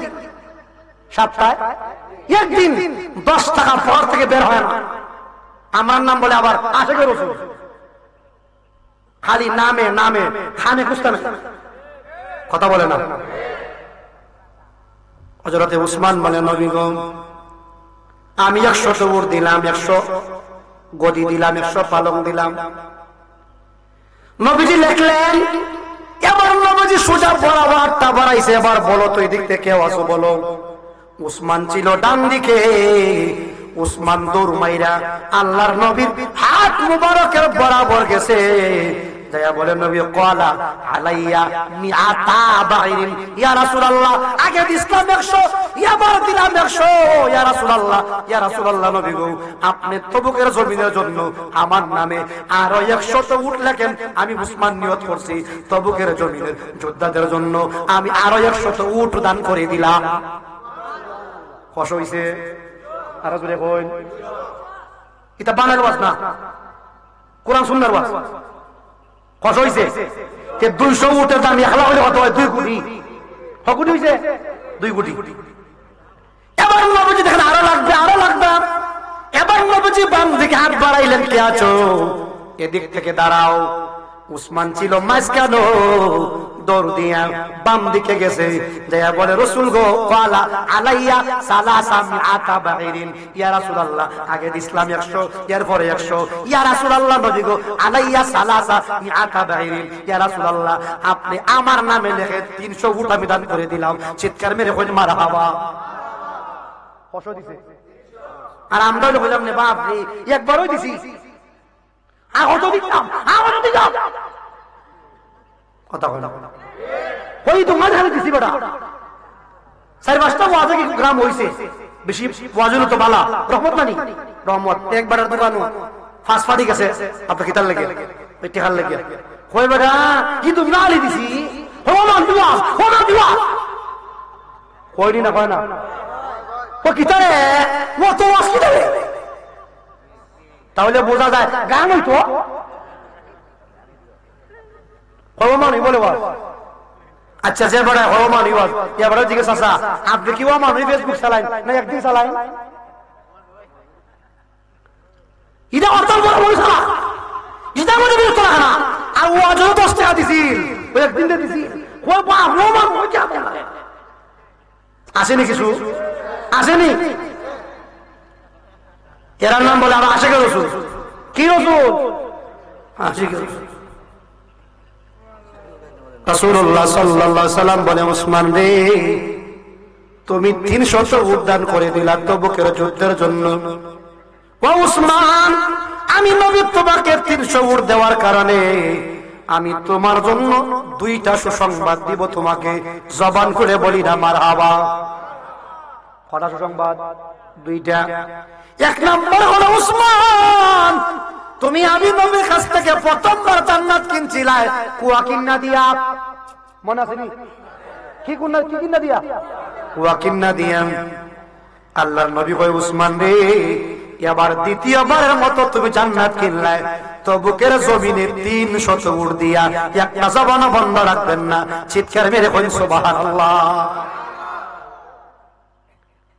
S1: সপ্তাহে একদিন 10 টাকা পর থেকে বের হয় না। আমার নাম বলে আবার আশেকের রসুল, খালি নামে নামে খানে কুস্তা নাই, কথা বলে না। হযরতে উসমান বলে, নবী গো আমি 100 উট দিলাম, 100 গদি দিলাম, 100 পালং দিলাম। নবীজি লিখলেন, এবার নবীজি সোজা বরাবরটা বাড়াইছে, এবার বলো তো এদিক থেকে কেউ আসো বলো। উসমান ছিল ডান দিকে, উসমান দৌড় মাইরা আল্লাহর নবীর হাত মুবারকের বরাবর গেছে, যায়া বলে নবী ক্বালা আলাইয়া মিআতা বাইরিন, ইয়া রাসূলুল্লাহ আগে দিলাম 100, এবার দিলাম 100, ইয়া রাসূলুল্লাহ, ইয়া রাসূলুল্লাহ নবী গো আপনি তবুকের জমিনের জন্য আমার নামে আরো 100 উট লেখেন। আমি উসমান নিয়ত করছি তবুকের জমিনের যোদ্ধাদের জন্য আমি আরো 100 উট দান করে দিলাম। খুশ হইছে? আর জোরে কই, এটা বানার ওয়াজ না, কোরআন সুন্নাহর ওয়াজ। খুশ হইছে? তে 200 উটের দাম একলা হইলে কত হয়? 2 কোটি। কত কোটি হইছে? 2 কোটি। এবার নবীজি দেখেন আরো লাগবে, আরো লাগবে। এবার নবীজি বাম দিকে হাত বাড়াইলেন, কে আছো এদিক থেকে দাঁড়াও। উসমান ছিল মাঝখানে, দৌড় দিয়া বাম দিকে গেছে, যাইয়া বলে রাসূল গো ক্বালা আলাইয়া সালাসা মিআতা বাইরিন, ইয়া রাসূলুল্লাহ আগে দিলাম 100, এরপরে 100, ইয়া রাসূলুল্লাহ নবী গো আলাইয়া সালাসা মিআতা বাইরিন, ইয়া রাসূলুল্লাহ আপনি আমার নামে লিখে 300 উট আমি দান করে দিলাম। চিৎকার মেরে কই মারহাবা। কত দিছে? আর আমরা বললাম না বাপ রে একবারই দিছি, আর কত দিতাম, আর কত দিতাম, কথা কয় না ওই তো মাঝখানে দিছি বেটা। 4-5টা ওয়াজে কি গ্রাম হইছে, বেশি ওয়াজুল তো বালা রহমত নানি রহমত একবারের দোকান ফাঁস ফাটি গেছে আপনি কিতার লেগে পেটে হাল লেগে কই বেটা কি তুমি নালি দিছি হোমান দিবা হোমান দিবা কইনি না কয় না ও কিতারে ও তো ওয়াজ কিতারে, তাহলে বোঝা যায় গান হইতো হওমান বলে ওয়াজ। আচ্ছা যে বড় হওমান ওয়াজ এবার জিজ্ঞেস আসা আপনি কি ওয়ামান ফেসবুক চালান না একদিন চালান? এটা অত বড় বলছ না, এটা মনে বিরক্ত লাগে না। আর ওয়াজও 10 টাকা দিছিল, ওই একদিন দিয়ে দিছি কই বাপ হওমান কই কি আপনি আসেনি কিছু আসেনি? এর নাম বলে আমরা আশিকের রাসূল। কি রাসূল? আশিকের রাসূল। রাসূলুল্লাহ সাল্লাল্লাহু আলাইহি সাল্লাম বলে উসমান রে তুমি 300 উদ্যান করে দিলা তবুকের যুদ্ধের জন্য। ও উসমান আমি নবী তোমাকে 300 উট দেওয়ার কারণে আমি তোমার জন্য 2টা সুসংবাদ দিব, তোমাকে জবান করে বলি না মারহাবা। কটা সুসংবাদ? 2টা। 1 নম্বর হলো উসমান তুমি আমি নবীর কাছ থেকে প্রথমবার জান্নাত কিনছিলাই কুয়া কিন্না দিয়া, মনে আছে নি? কি কিন্না দিয়া? কুয়া কিন্না দিয়া। আল্লাহর নবী কয় উসমান রে এবার দ্বিতীয়বারের মতো তুমি জান্নাত কিনলাই তবুকের জমিনে 300 উট দিয়া, একটা জবান বন্ধ রাখবেন না। চিৎকার মেরে কই সুবহানাল্লাহ।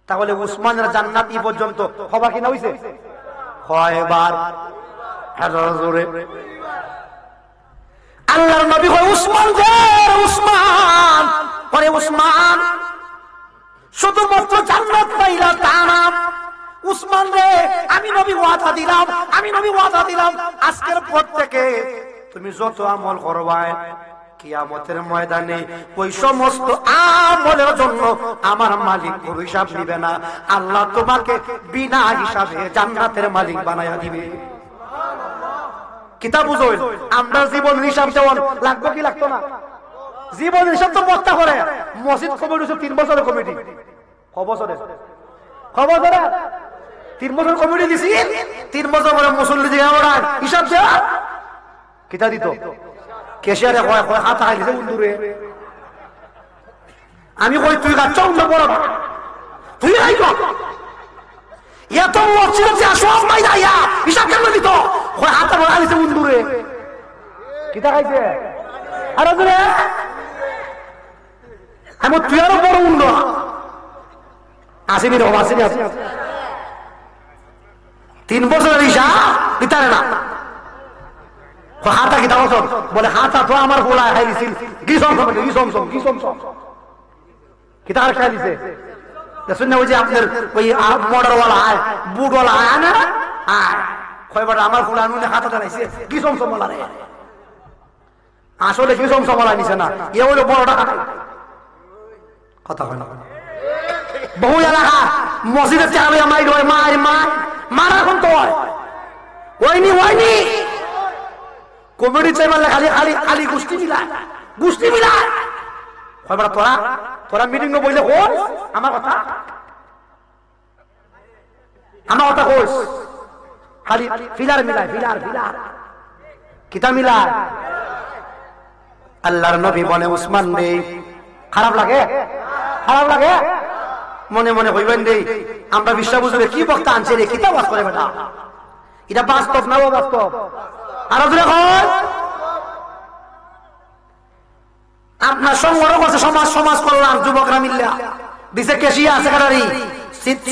S1: তাহলে উসমানের জান্নাত এই পর্যন্ত হবা কিনা হইছে? কয়বার? আল্লাহর নবী কয় উসমান রে উসমান, পরে উসমান শুধুমাত্র জান্নাত পাইলা তা না, উসমান রে আমি নবী ওয়াদা দিলাম, আমি নবী ওয়াদা দিলাম আজকের পর থেকে তুমি যত আমল করবাই কিয়ামতের ময়দানে ওই সমস্ত আমলের জন্য আমার মালিক কোনো হিসাব নিবে না, আল্লাহ তোমাকে বিনা হিসাবে জান্নাতের মালিক বানায়া দিবে। কিতাব বুঝুন আমরা জীবন হিসাব দেওয়ার লাগবে কি লাগতো না? জীবন হিসাব তো বক্তা করে মসজিদ কমিটি 3 বছরের কমিটি বছরে 3 বছর কমিটি দিছি, 3 বছর পরে মুসল্লি দিয়ে ওরা হিসাব দেওয়া কিতা দিত কেশিয়ারে কয় হাত খাইছে উন্দুরে। আমি কই তুই গাছ উন্দর বড় তুই আই এত মসজিদে সব মাই যাইয়া হিসাব কেন দিত কয় হাত খাইছে উন্দুরে কিতা খাইছে আর আমি তুই আরো বড় উন্ড আসিবি রকম আসিনি আসি 3 বছরের হিসাব দিতারে না। হাতা কিতা বছর বলে হাতা তো আমার গোলা খাই দিছিল কিতা আর খাই দিছে শুনে ওই যে আপনার ওই মডারওয়ালা আয় বুটওয়ালা আয় না কয়বার আমার গোলা নুনে হাতা দাঁড়াইছে কি সমসম বলা রে আসলে কি সমসম বলা নিছে না এ হইলো বড়টা কথা হয় না। বহু এলাকা মসজিদের চালে মাইর হয় মারা এখন তো হয়নি কমিটি চাই মারলে খালি খালি খালি গোষ্ঠী মিলায় তোরা মিটিং বইলে হোস আমার কথা হোস খালি ফিলার মিলায় ফিলার কিতা মিলায়। আল্লাহর নবী বলে উসমান রে খারাপ লাগে মনে মনে হইবেন রে আমরা বিশ্বাস বুঝবে কি বক্তা আনছে রে কিতা বাস করে বেটা এটা বাস্তব না বাস্তব আরো দূরে আপনার সংগঠন আছে সমাজ করলাম যুবকরা মিল্লা দিছে কেশিয়া সেক্রেটারি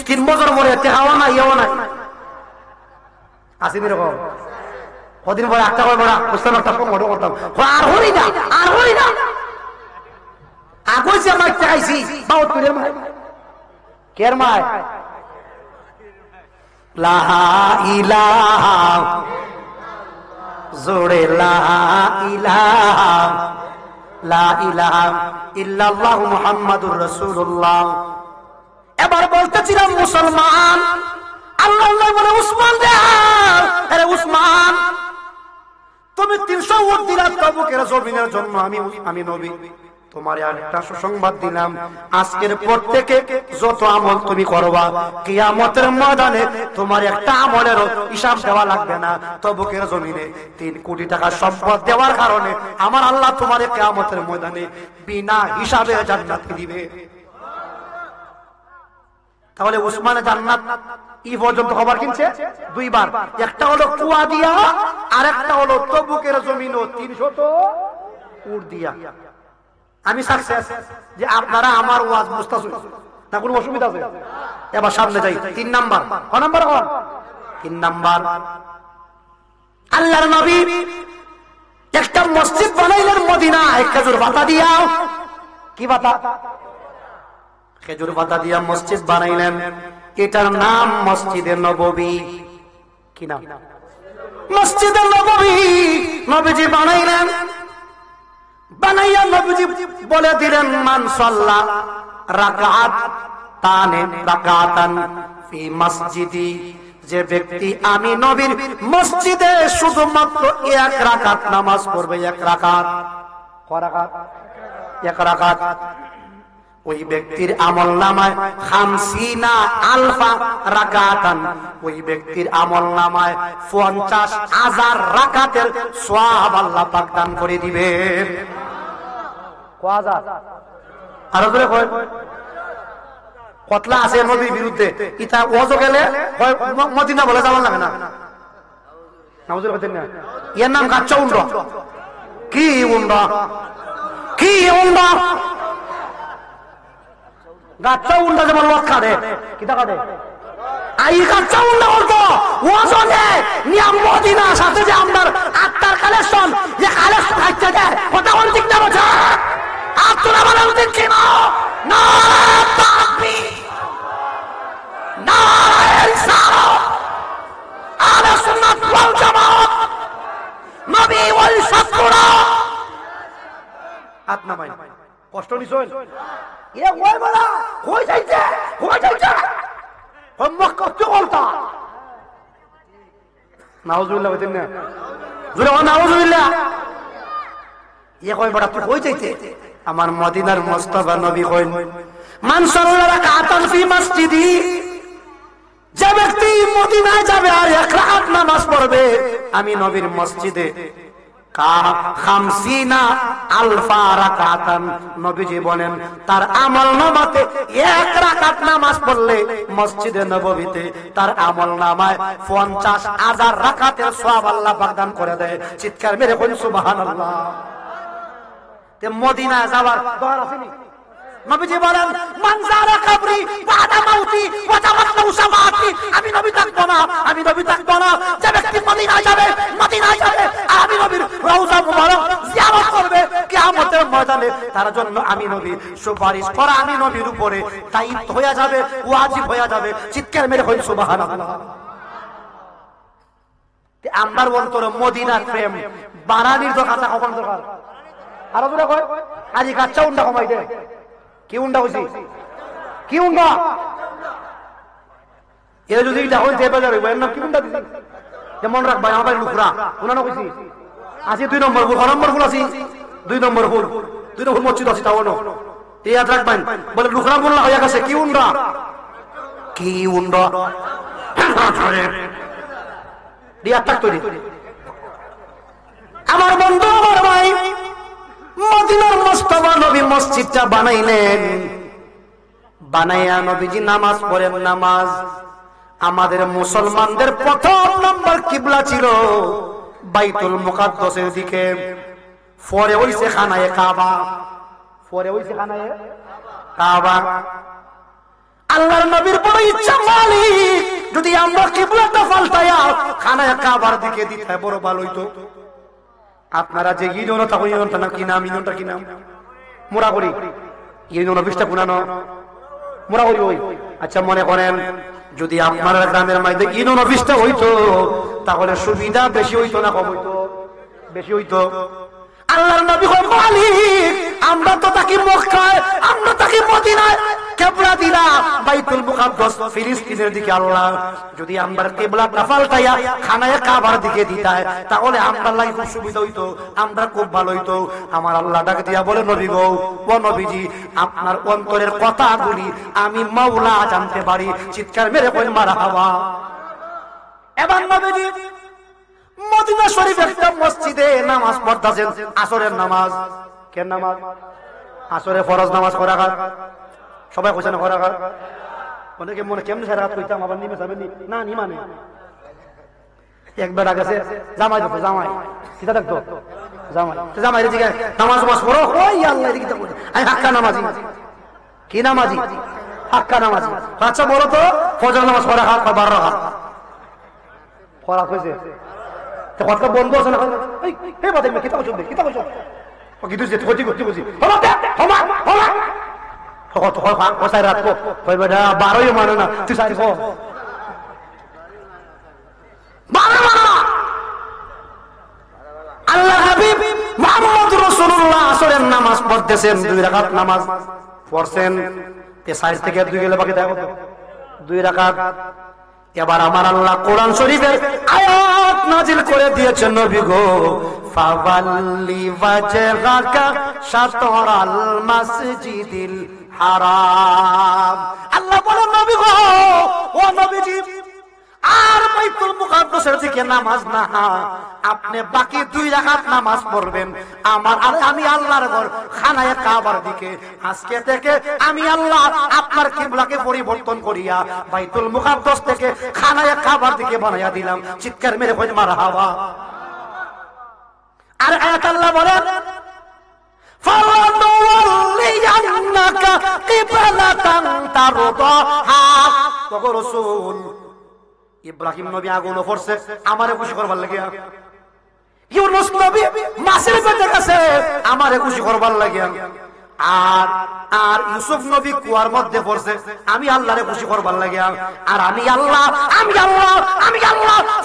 S1: 3 বছর পরে হাওয়া নাই ইয়েও নাই আসিবি রকম কদিন পরে একটা করে বড়া বুঝতাম একটা সংগঠন করতাম আর হই না আগই যে আমার চাইছি বাউত করে মাই কের মাই লা ইলাহা জোরে লা ইলাহা ইল্লাল্লাহু মুহাম্মাদুর রাসূলুল্লাহ। এবার বলতেছিলাম মুসলমান আল্লাহ বলে উসমান রে আরে উসমান তুমি 300 উট দিলা তাবুকের জমিনের জন্য আমি নবী তোমার একটা সুসংবাদ দিলাম আজকের পর থেকে যত আমল তুমি করবা কিয়ামতের ময়দানে তোমার একটা আমলের হিসাব দেওয়া লাগবে না। তাবুকের জমিনে 3 কোটি টাকা সম্পদ দেওয়ার কারণে আমার আল্লাহ তোমার কিয়ামতের ময়দানে বিনা হিসাবে জান্নাত দিবে। তাহলে উসমানে জান্নাত এই পর্যন্ত খবর কিনছে 2 বার, একটা হলো কুয়া দিয়া আর একটা হলো তাবুকের জমিন 300 উট দিয়া। আমি সাকসেস যে আপনারা আমার ওয়াজ বুঝতেছেন না, কোনো অসুবিধা আছে? এবার সামনে যাই 3 নাম্বার। 3 নাম্বার আল্লাহর নবী একটা মসজিদ বানাইলেন মদিনায় খেজুর পাতা দিয়া। কি পাতা? খেজুর পাতা দিয়া মসজিদ বানাইলেন। এটার নাম মসজিদে নববী। কি নাম? মসজিদে নববী। নবীজি বানাইলেন, বানাইয়া নবীজি বলে দিলেন মান সাল্লা রাকাতান ফি মসজিদি, যে ব্যক্তি আমি নবীর মসজিদে শুধুমাত্র 1 রাকাত নামাজ পড়বে, 1 রাকাত, 1 রাকাত, ওই ব্যক্তির আমল নামায় 50,000 রাকাতান, ওই ব্যক্তির আমল নামায় 50,000 রাকাতের সওয়াব আল্লাহ পাক দান করে দিবেন। আরো ধরে কতলা আছে নবীর বিরুদ্ধে, ইটা ওয়াজ গেলে মদিনা বলে যাওয়ার লাগে না। নাউজুল বলেন না, এর নাম গাচ্চা উন্ডা। কি উন্ডা? কি উন্ডা? গাচ্চা উন্ডা যেমন ওয়াজ কাটে, কিটা কাটে? আই গাচ্চা উন্ডা বলতো ওয়াজ নে নিয়ম মদিনা সাথে যে আমরার আত্মার কালেকশন, যে কালেকশন থাকতে দেয় কথা বল ঠিক না বোঝা? আপনারা বলেন ঠিক না? না তাকবীর, নারায়ে রিসালাত, আহলে সুন্নাত ওয়াল জামাত, নবী ওয়াল সাতরা। আত্মা ভাই কষ্ট নিছল এ কই বলা কই যাইছে হোমওয়ার্ক করতে বলতা। নাউজুবিল্লাহ বলেন না, জোরে নাউজুবিল্লাহ। এ কই বড় তুই কই যাইতে আমার মদিনার মুস্তাফা নবী কইন মান সাল্লা রাকাতান ফি মসজিদি, যে ব্যক্তি মদিনায় যাবে আর 1 রাকাত নামাজ পড়বে আমি নবীর মসজিদে খামসিনা আলফা রাকাতান, নবীজি বলেন তার আমলনামাতে 1 রাকাত নামাজ পড়লে মসজিদে নববীতে তার আমলনামায় 50,000 রাকাতের সওয়াব আল্লাহ বাগদান করে দেয়। চিৎকার মেরে বলুন সুবহানাল্লাহ। তে মদিনা যাওয়ার দরকার আছে নি? নবীজি বলেন মান যারা কবরি বাদা মাউতি ওয়া তামান্নাউ সামাতি, আমি নবী থাকবো না, আমি নবী থাকবো না। যে ব্যক্তি মদিনায় যাবে আমি নবীর রওজা মুবারক জিয়ারত করবে কিয়ামতের ময়দানে, তার জন্য আমি নবী সুপারিশ করা আমি নবীর উপরে দায়িত্ব হয়ে যাবে, ওয়াজিব হয়ে যাবে। চিৎকার মেরে বলুন সুবহানাল্লাহ। তে আমার অন্তরে মদিনার প্রেম বানানির দরকার না কখন দরকার? আর ওরা কয় আজি কাচ্চা উন্ডা কমাই দে, কি উন্ডা হইছি, কি উন্ডা এরা যদি এটা হইতে বাজার হইব এর নাম কি উন্ডা দিছি? যেমন রাখ ভাই আমার লুকরা উনানো কইছি আছে 2 নম্বর ফুল, 1 নম্বর ফুল আছে 2 নম্বর ফুল, 2 নম্বর মসজিদ আছে তাও না এই ইয়াদ রাখবেন। বলে লুকরা বললা হইয়া গেছে কি উন্ডা, কি উন্ডা দিয়া থাকতো রে আমার বন্ধু আমার ভাই। মদিনার মুস্তাফা নবী মসজিদটা বানাইলেন, বানাইয়া নবীজি নামাজ পড়েন। নামাজ আমাদের মুসলমানদের প্রথম নম্বর কিবলা ছিল বাইতুল মুকাদ্দাসের দিকে, পরে হইছে খানায়ে কাবা, পরে হইছে খানায়ে কাবা। আল্লাহর নবীর বড় ইচ্ছা মালিক যদি আমরা কিবলাটা পাল্টায়া খানায়ে কাবার দিকে দিতে বড় ভালো হইতো। আপনারা যে ইউনিয়নটা ইউনিয়নটা না কি নাম, ইউনিয়নটা কি নাম মোরা করি ইউনিয়ন অফিসটা কোনানো মোরা করি ওই। আচ্ছা মনে করেন যদি আপনার গ্রামের মধ্যে ইউনিয়ন অফিসটা হইতো তাহলে সুবিধা বেশি হইতো না কম হইতো? বেশি হইতো। আল্লাহর নবী হয় মালিক, আমরা তো থাকি মক্কায়, আমরা থাকি মদিনায়, কিবলা দিলা বাইতুল মুকাদ্দাস ফিলিস্তিনের দিকে। আল্লাহ যদি আমরা কিবলাটা পাল্টাইয়া খানায়ে কাবার দিকে দিতায় তাহলে আমরা লাগি খুব সুবিধা হইতো, আমরা খুব ভালো হইতো। আমার আল্লাহ ডাক দিয়া বলে নবী গো, ও নবীজি আপনার অন্তরের কথাগুলি আমি মাওলা জানতে পারি। চিৎকার মেরে কইন মারহাবা। এবার নবীজি মদিনা শরীফ একটা মসজিদে নামাজ পড়তেছেন, আসরের নামাজ। কেন নামাজ? আসরে ফরজ নামাজ করা হয়, সবাই কইছে না করা হয়। অনেকে মনে কেমন সারাত কইতাম আবার নিমে যাবেন না, নি মানে একবার গেছে জামাই দেখো, জামাই কিটা দেখতো জামাই, জামাই দিকে নামাজ মাস পড়ো, ওই আল্লাহ দিকে দেখো আমি হাক্কা নামাজি। কি নামাজি? হাক্কা নামাজি। আচ্ছা বলো তো ফজর নামাজ পড়া হয় 12 রাকাত পড়া কইছে কথা বন্ধ আছে না? এই হে বাদে মে কিতা কইছো, কিতা কইছো ও কি তুই যেতে গতি বুঝি হলো হমা হমা কত কসাই রাত কো কই বেটা 12ই মানে না তুই সারি কো 12 মানে আল্লাহ হাবিব মুহাম্মদ রাসূলুল্লাহ আসরের নামাজ পড়তেছেন, 2 রাকাত নামাজ পড়ছেন। তে সাইড থেকে 2 গেলে বাকি থাকে কত? 2 রাকাত। এবার আমার আল্লাহ কোরআন শরীফের আয়াত নাজিল করে দিয়েছেন, নবী গো ফাওয়াল্লি ওয়াজহাকা শাতরাল মাসজিদিল হারাম। আল্লাহ বলেন নবী গো, ও নবীজি আর বাইতুল মুকাদ্দাসের দিকে নামাজ না, আপনি বাকি 2 রাকাত নামাজ পড়বেন আমার আর আমি আল্লাহর ঘর খানায়ে কাবার দিকে। আজকে থেকে আমি আল্লাহ আপনার কিবলাকে পরিবর্তন করিয়া বাইতুল মুকাদ্দাস থেকে খানায়ে কাবার দিকে বানাইয়া দিলাম। চিৎকার মেরে কই মারহাবা। আর আয়াত আল্লাহ বলেন ফালানুওয়াল্লিয়ান্নাকা কিবলাতান তারদাহা। ওগো রাসূল ইব্রাহিম নবী আগুন পড়ছে আমারে খুশি করবার লাগে, ইউনূস নবী মাছের পেটে গেছে আমারে খুশি করবার লাগে, আর ইউসুফ নবী কুয়ার মধ্যে পড়ছে আমি আল্লাহরে খুশি করবার লাগে। আর আমি আল্লাহ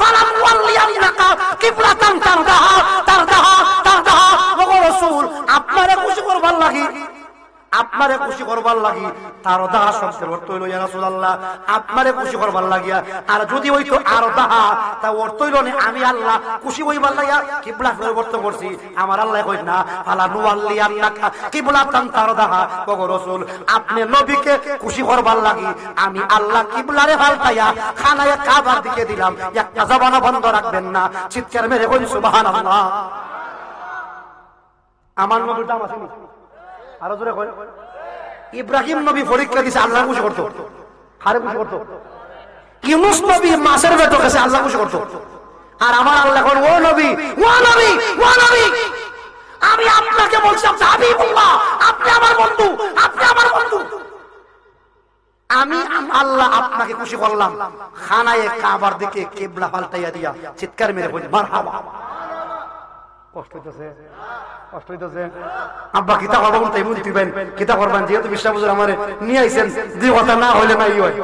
S1: ফালানুওয়াল্লিয়ান্নাকা কিবলাতান তারদাহা তারদাহা তারদাহা। ওগো রাসূল আপনারে খুশি করবার লাগি আপনারে খুশি করবার লাগি, তার দাহা শব্দের অর্থ হইল ইয়া রাসূলুল্লাহ আপনারে খুশি করবার লাগিয়া। আর যদি হইতো আর দাহা, তা অর্থ হইল আমি আল্লাহ খুশি হইবার লাগিয়া কিবলা পরিবর্তন করছি। আমার আল্লাহ কই না ফালা নুওয়াল্লি আন্নাকা কিবলাতান তারদাহা। ওগো রাসূল আপনি নবীকে খুশি করবার লাগি আমি আল্লাহ কিবলারে পাল্টাইয়া খানায়ে কাবার দিকে দিলাম। একটা জবান বন্ধ রাখবেন না, চিৎকার মেরে কই সুবহানাল্লাহ। আমার নবীর দাম আছে নি? আরো জোরে কই। ইব্রাহিম নবী পরীক্ষা দিছে আল্লাহ খুশি করতো, কারে খুশি করতো? ইউনূস নবী মাছের পেটে গেছে আল্লাহ খুশি করতো। আর আমার আল্লাহ কোন ও নবী, ও নবী, ও নবী আমি আপনাকে বলছি হাবিবুল্লাহ আপনি আমার বন্ধু, আপনি আমার বন্ধু। আমি আল্লাহ আপনাকে খুশি করলাম খানায়ে কাবার দিকে কিবলা পাল্টাইয়া দিয়া। চিৎকার মেরে বলি মারহাবা। কষ্ট হইতেছে, কষ্ট হইতেছে। আব্বা কিতা করবেন তাই বলতেবেন, কিতা করবেন যেহেতু বিশ্বাস হুজুর আমারে নিয়ে আইছেন, যে কথা না হইলে নাই হয়।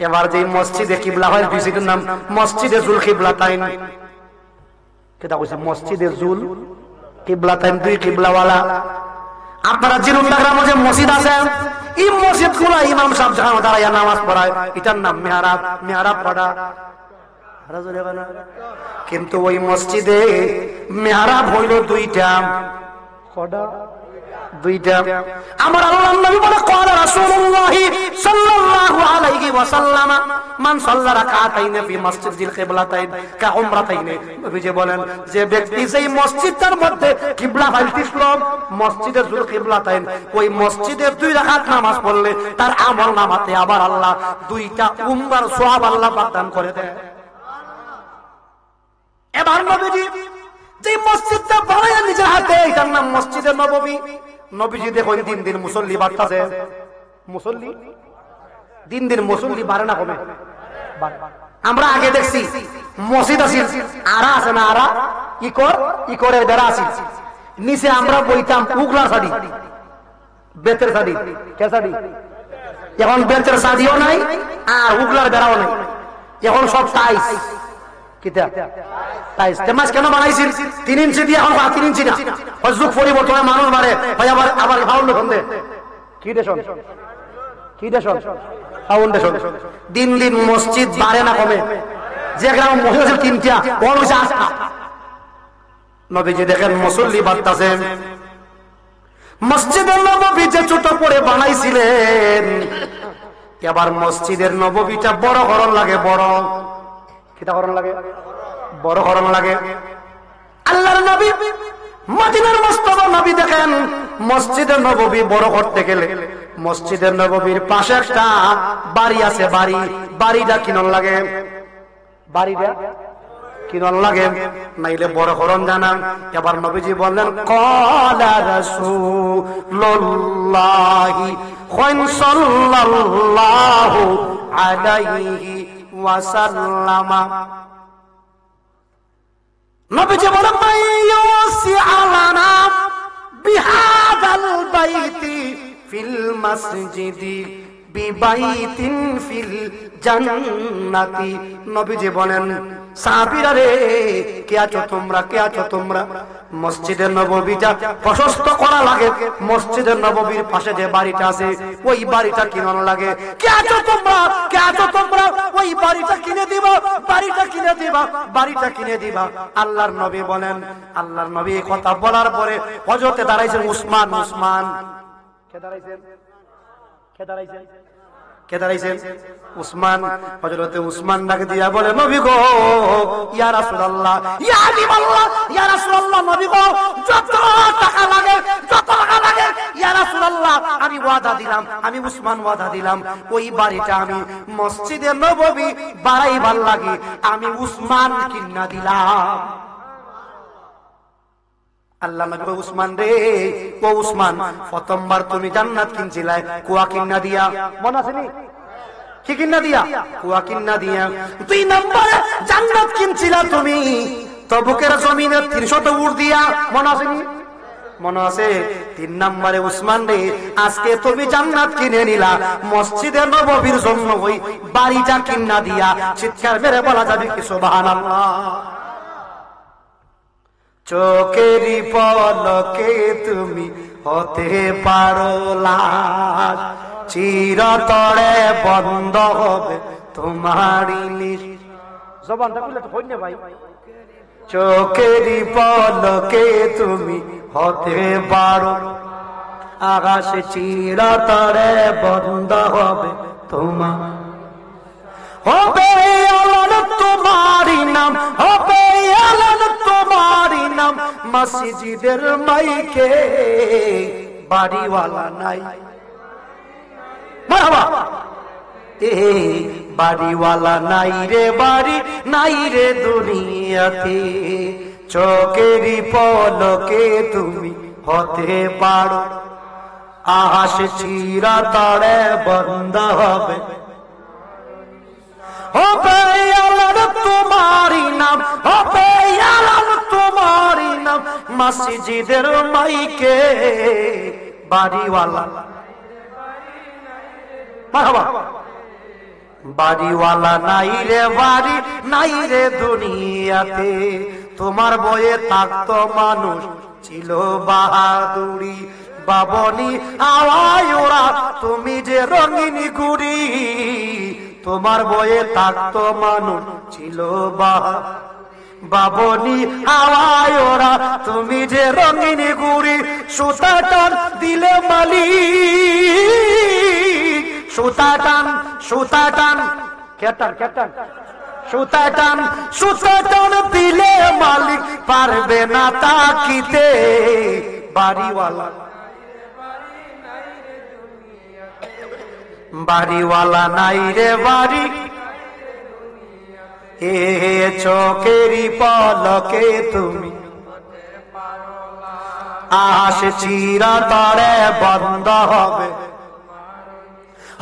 S1: এবার যে মসজিদে কিবলা হয় দুই সিটের নাম মসজিদে জুল কিবলাতাইন। কিতা কইছে মসজিদে জুল কিবলাতাইন, দুই কিবলাওয়ালা। আপনারা জিরুল্লাহ গ্রামে যে মসজিদ আছে এই মসজিদ গুলা ইমাম সাহেব যখন দাঁড়াইয়া নামাজ পড়ায় এটার নাম মেহরাব। মেহরাব পড়া কিন্তু ওই মসজিদে মেহরাব হইল দুইটা। কটা? দুইটা। আমার আল্লাহর নবী বলে ক্বালা রাসূলুল্লাহ সাল্লাল্লাহু আলাইহি ওয়াসাল্লাম মান সাল্লা রাকাতাইন ফি মসজিদিল কিবলাতাইন কা উমরাতাইন। নবীজি বলেন যে ব্যক্তি যেই মসজিদটার মধ্যে কিবলা পাল্টিছিল মসজিদে জুল কিবলাতাইন, ওই মসজিদে 2 রাকাত নামাজ পড়লে তার আমল নামাতে আবার আল্লাহ 2টা উমরার সওয়াব আল্লাহ প্রদান করে দেয়। এবার নবীজি যে মসজিদটা বানায় নিজের হাতে এটার নাম মসজিদে নববী। নবীজি দেখুন দিন দিন মুসল্লি বাড়তাছে। মুসল্লি দিন দিন মুসল্লি বাড়ে না কমে? আমরা আগে দেখছি মসজিদ আছিল আরা আছে না, আরা ইকরের বেড়া আছিল, নিচে আমরা বইতাম উগলা শাড়ি, বেতের শাড়ি। কে শাড়ি? এখন বেতের শাড়িও নাই আর উগলার বেড়াও নাই, এখন সব টাইস। কেন বানাইছিল? 3 ইঞ্চি দিয়ে এখন 3 ইঞ্চি না। যুগ পরিবর্তনে মানুষ বাড়ে আবার ফাউন্ডেশন দেয়। কি দেশন? কি দেশন? ফাউন্ডেশন। দিন দিন মসজিদ বাড়ে না কমে? যে গ্রাম মসজিদ আছে 3টা ওর হইছে 8টা। নবীজি দেখেন মুসল্লি বাড়তাছে। মসজিদের নববী যে ছোট করে বানাইছিলেন এবার মসজিদের নববীটা বড় করণ লাগে। বড় কিটা করণ লাগে? বড় করণ লাগে। আল্লাহর নবী মদিনার মুস্তাফা নবী দেখেন মসজিদের নববী বড় করতে গেলে মসজিদের নববীর পাশে একটা বাড়ি আছে। বাড়িটা কিনন লাগে? বাড়িটা কিনন লাগে নাইলে বড় করণ জানা। এবার নবীজি বললেন ক্বালা রাসূলুল্লাহি সাল্লাল্লাহু আলাইহি ওয়াসাল্লাম। নবীজি বলেন মাইয়ুসি আলানা বিহাদাল বাইতি ফিল মসজিদি বিবাইতিন ফিল জান্নাতি। নবীজি বলেন সাহাবীরা রে কে আছো তোমরা, কে আছো তোমরা? মসজিদের নববীটা প্রশস্ত করা লাগে। মসজিদের নববীর পাশে যে বাড়িটা আছে ওই বাড়িটা কিনন লাগে। কে আছো তোমরা, কে আছো তোমরা? ওই বাড়িটা কিনে দিবা, বাড়িটা কিনে দিবা, বাড়িটা কিনে দিবা। আল্লাহর নবী বলেন, আল্লাহর নবী এই কথা বলার পরে হযরতে দাঁড়াইছেন উসমান। উসমান কে দাঁড়াইছেন? কে দাঁড়াইছেন? কে দাঁড়াইছেন? উসমান। হযরতে উসমান ডাক দিয়া বলে নবী গো, ইয়া রাসূলুল্লাহ, ইয়া হাবিবাল্লাহ, ইয়া রাসূলুল্লাহ, নবী গো যত টাকা লাগে, যত টাকা লাগে ইয়া রাসূলুল্লাহ আমি ওয়াদা দিলাম, আমি উসমান ওয়াদা দিলাম ওই বাড়িটা আমি মসজিদে নববী বাড়াইবার লাগি আমি উসমান কিনা দিলাম। আল্লাহ নবী উসমান রে, ও উসমান প্রথমবার তুমি জান্নাত কিনছিলা কুয়া কিন্না দিয়া, মনে আছে নি? কি কিন্না দিয়া? কুয়া কিন্না দিয়া। 2 নম্বরে জান্নাত কিনছিলা তুমি তবুকের জমিনে 300 উট দিয়া, মনে আছে নি? মনে আছে। 3 নম্বরে উসমান রে আজকে তুমি জান্নাত কিনে নিলা মসজিদে নববীর জন্য ওই বাড়িটা কিন্না দিয়া। চিৎকার মেরে বলা যাবে কি সুবহানাল্লাহ? চোখেরই পলকে তুমি হতে পারো লাশ, চিরতরে বন্ধ হবে তোমারই নিঃশ্বাস। জবানটা খুলে তো হইনি ভাই। চোখেরই পলকে তুমি হতে পারো, আকাশে চিরতরে বন্ধ হবে তোমার। হবে আলান তোমারই নাম, হবে আলান তোমারই নাম, মসজিদের মাইকে বাড়িওয়ালা নাই। মারহাবা। বাড়িওয়ালা নাই রে, বাড়ি নাই রে দুনিয়াতে, চোখেরই পলকে তুমি হতে পারো, আকাশ চিরতরে বন্ধ হবে। হবে আল্লাহর তোমারই নাম, হবে আল্লাহর তোমারই নাম, মসজিদের মাইকে বাড়িওয়ালা। মারহাবা। বাড়িওয়ালা নাই রে, বাড়ি নাই রে দুনিয়াতে, তোমার বয়ে থাকতো মানুষ ছিল বাহাদুরি, বাবনি আওয়ায় ওরা তুমি যে রঙিন গুড়ি, তোমার বয়ে থাকতো মানুষ ছিল বাবনি আওয়ায় ওরা তুমি যে রঙিন গুড়ি, সুতা টান দিলে মালিক, সুতা টান, সুতা টান, কেটান কেটান, সুতা টান, সুতা টান দিলে মালিক পারবে না তাকিতে, বাড়িওয়ালা। বাড়িওয়ালা নাই রে, বাড়ি এ চোখেরই পলকে তুমি, আকাশ চিরতরে বন্ধ হবে।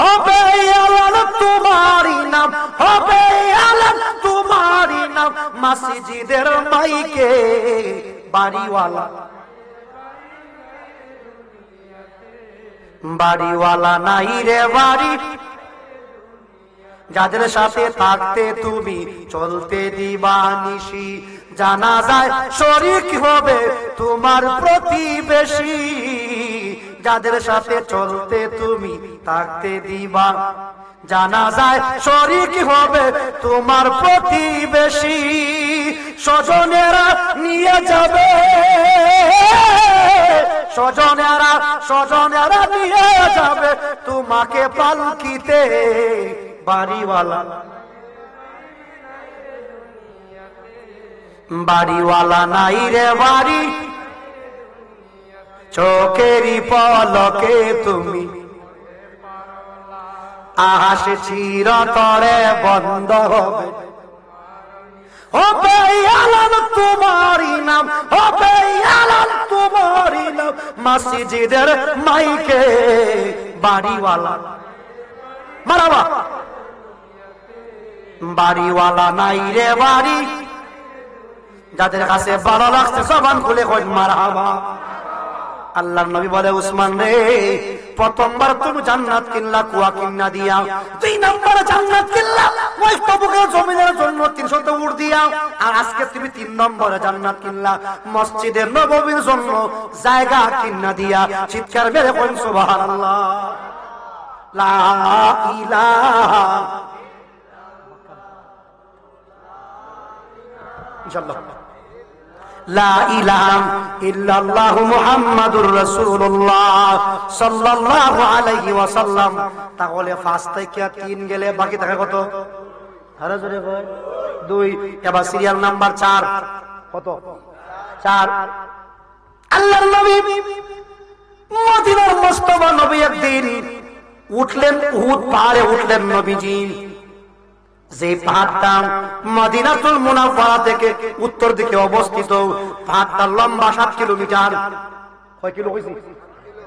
S1: হবে আলান তোমারই নাম, হবে আলান তোমারই নাম, মসজিদের মাইকে বাড়িওয়ালা। বাড়িওয়ালা নাই রে, বাড়ি যাদের সাথে থাকতে তুমি চলতে দিবানিশি, জানা যায় শরীক হবে তোমার প্রতিবেশী, যাদের সাথে চলতে তুমি থাকতে দিবা, জানা যায় শরীক হবে তোমার প্রতিবেশী, স্বজনেরা নিয়ে যাবে, স্বজনেরা, স্বজনেরা নিয়ে যাবে তোমাকে পালকিতে, বাড়িওয়ালা। বাড়িওয়ালা নাই রে, বাড়ি চোখেরই পলকে তুমি, আকাশ চিরতরে বন্ধ হবে। হবে আলান তোমারই নাম, হবে আলান তোমারই নাম, মসজিদের মাইকে বাড়িওয়ালা। মারহাবা। বাড়িওয়ালা নাই রে, বাড়ি যাদের কাছে ভালো লাগছে জবান খুলে কই মারহাবা। আল্লাহর নবী বলে, উসমান রে, প্রথমবার তুমি জান্নাত কিনলা কুয়া কিন্না দিয়া, 2 নম্বরে জান্নাত কিনলা ওই তবুকের জমিনের জন্য 300 উট দিয়া, আর আজকে তুমি 3 নম্বরে জান্নাত কিনলা মসজিদের নববীর জন্য জায়গা কিন্না দিয়া। চিৎকার মেরে কই সুবহানাল্লাহ। লা ইলাহা ইনশাআল্লাহ, লা ইলাহা ইল্লাল্লাহু মুহাম্মাদুর রাসূলুল্লাহ সাল্লাল্লাহু আলাইহি ওয়াসাল্লাম। তাহলে 5 থেকে 3 গেলে বাকি থাকে কত? আরে জোরে কয় 2। এবার সিরিয়াল নাম্বার 4 কত? 4। আল্লাহর নবী মদিনার মুস্তাফা নবী একদিন উঠলেন, উহুদ পাহাড়ে উঠলেন নবীজি। যে পাহাড়টা মদিনাতুল মুনাওয়ারা থেকে উত্তর দিকে অবস্থিত, পাহাড়টা লম্বা 7 কিলোমিটার। কয় কিলো হইছে?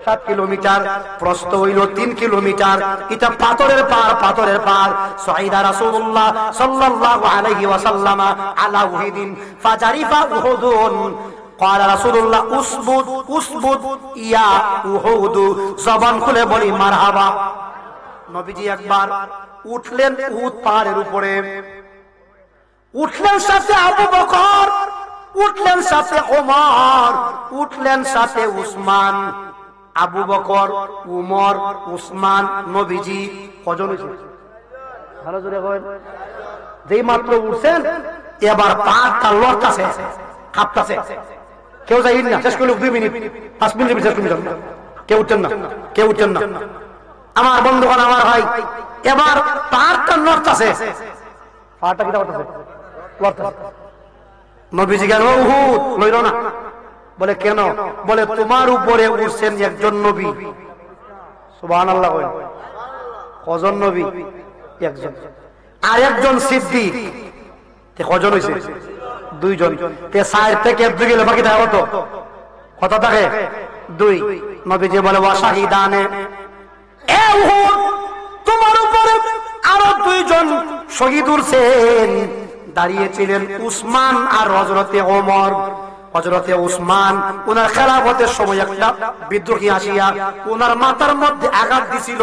S1: 7 কিলোমিটার। প্রস্থ হইল 3 কিলোমিটার। এটা পাথরের পাহাড়, পাথরের পাহাড়। সাইদা রাসূলুল্লাহ সাল্লাল্লাহু আলাইহি ওয়াসাল্লাম আলা উহুদিন ফাজারিফা উহুদুন। قال রাসূলুল্লাহ উসবুদ উসবুদ ইয়া উহুদ। জবান খুলে বলি মারহাবা। নবীজি একবার উঠলেন উহুদ পাহাড়ের উপরে, উঠলেন সাথে আবু বকর, উঠলেন সাথে ওমর, উঠলেন সাথে উসমান। আবু বকর, উমর, উসমান, নবীজি কজন হয়েছে? ভালো জোরে করেন। যেই মাত্র উঠছেন এবার পাটা লড়তাছে, কাঁপতাছে। কেউ যাই না, শেষ করলে 2 মিনিট 5 মিনিট শেষ করে যাবেন। কেউ উঠছেন না, কেউ উঠছেন না। আমার বন্ধুগণ, আমার ভাই, এবার পাটা লড়তাছে, পাটা কি করতেছে? লড়তাছে। নবীজি কেন উহুদ লইল না? বলে কেন? বলে তোমার উপরে উঠছেন একজন নবী। সুবহানাল্লাহ। কজন নবী? একজন। আর একজন সিদ্দিক। কজন হয়েছে? 2 জন। 4 থেকে 2 গেলে বাকি থাকে কত? কত থাকে? 2। নবীজি বলে ওয়াশাহিদানে, এ উহুদ, তোমার উপরে আরো 2 জন শহীদ উঠছেন। দাঁড়িয়েছিলেন উসমান আর হযরতে ওমর। হযরতে উসমান ওনার খেলাফতের সময় একটা বিদ্রোহী আসিয়া ওনার মাথার মধ্যে আঘাত দিছিল।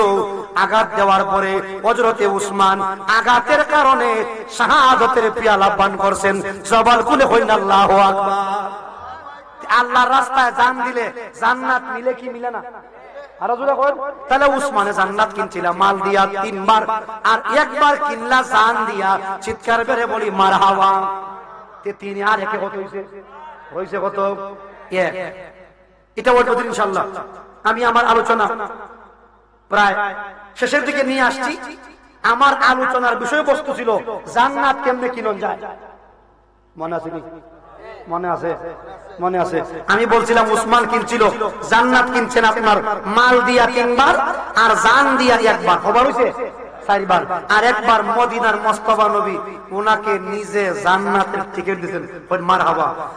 S1: আঘাত দেওয়ার পরে হযরতে উসমান আঘাতের কারণে শাহাদাতের পেয়ালা পান করছেন। জবান খুলে কইন আল্লাহু আকবার। আল্লাহর রাস্তায় জান দিলে জান্নাত মিলে কি মিলে না? আরো জোরে কর। তাহলে উসমানে জান্নাত কিনছিল মাল দিয়া 3 বার, আর একবার কিনলা জান দিয়া। চিৎকার করে বলি মারহাবা। 3 আর 1 কত হইছে? হইছে কত? 1। এটা বলবো ইনশাআল্লাহ। আমি আমার আলোচনা প্রায় শেষের দিকে নিয়ে আসছি। আমার আলোচনার বিষয়বস্তু ছিল জান্নাত কেমনে কিনন যায়। মনে আছে? মনে আছে? মনে আছে? আমি বলছিলাম উসমান কিনছিল জান্নাত কিনছেন আপনার মাল দিয়া 3 বার আর জান দিয়া 1 বার। খবর হইছে? 4 বার। আর 1 বার মদিনার মুস্তাফা নবী ওনাকে নিজে জান্নাতের টিকিট দিয়েছেন। মারহাবা।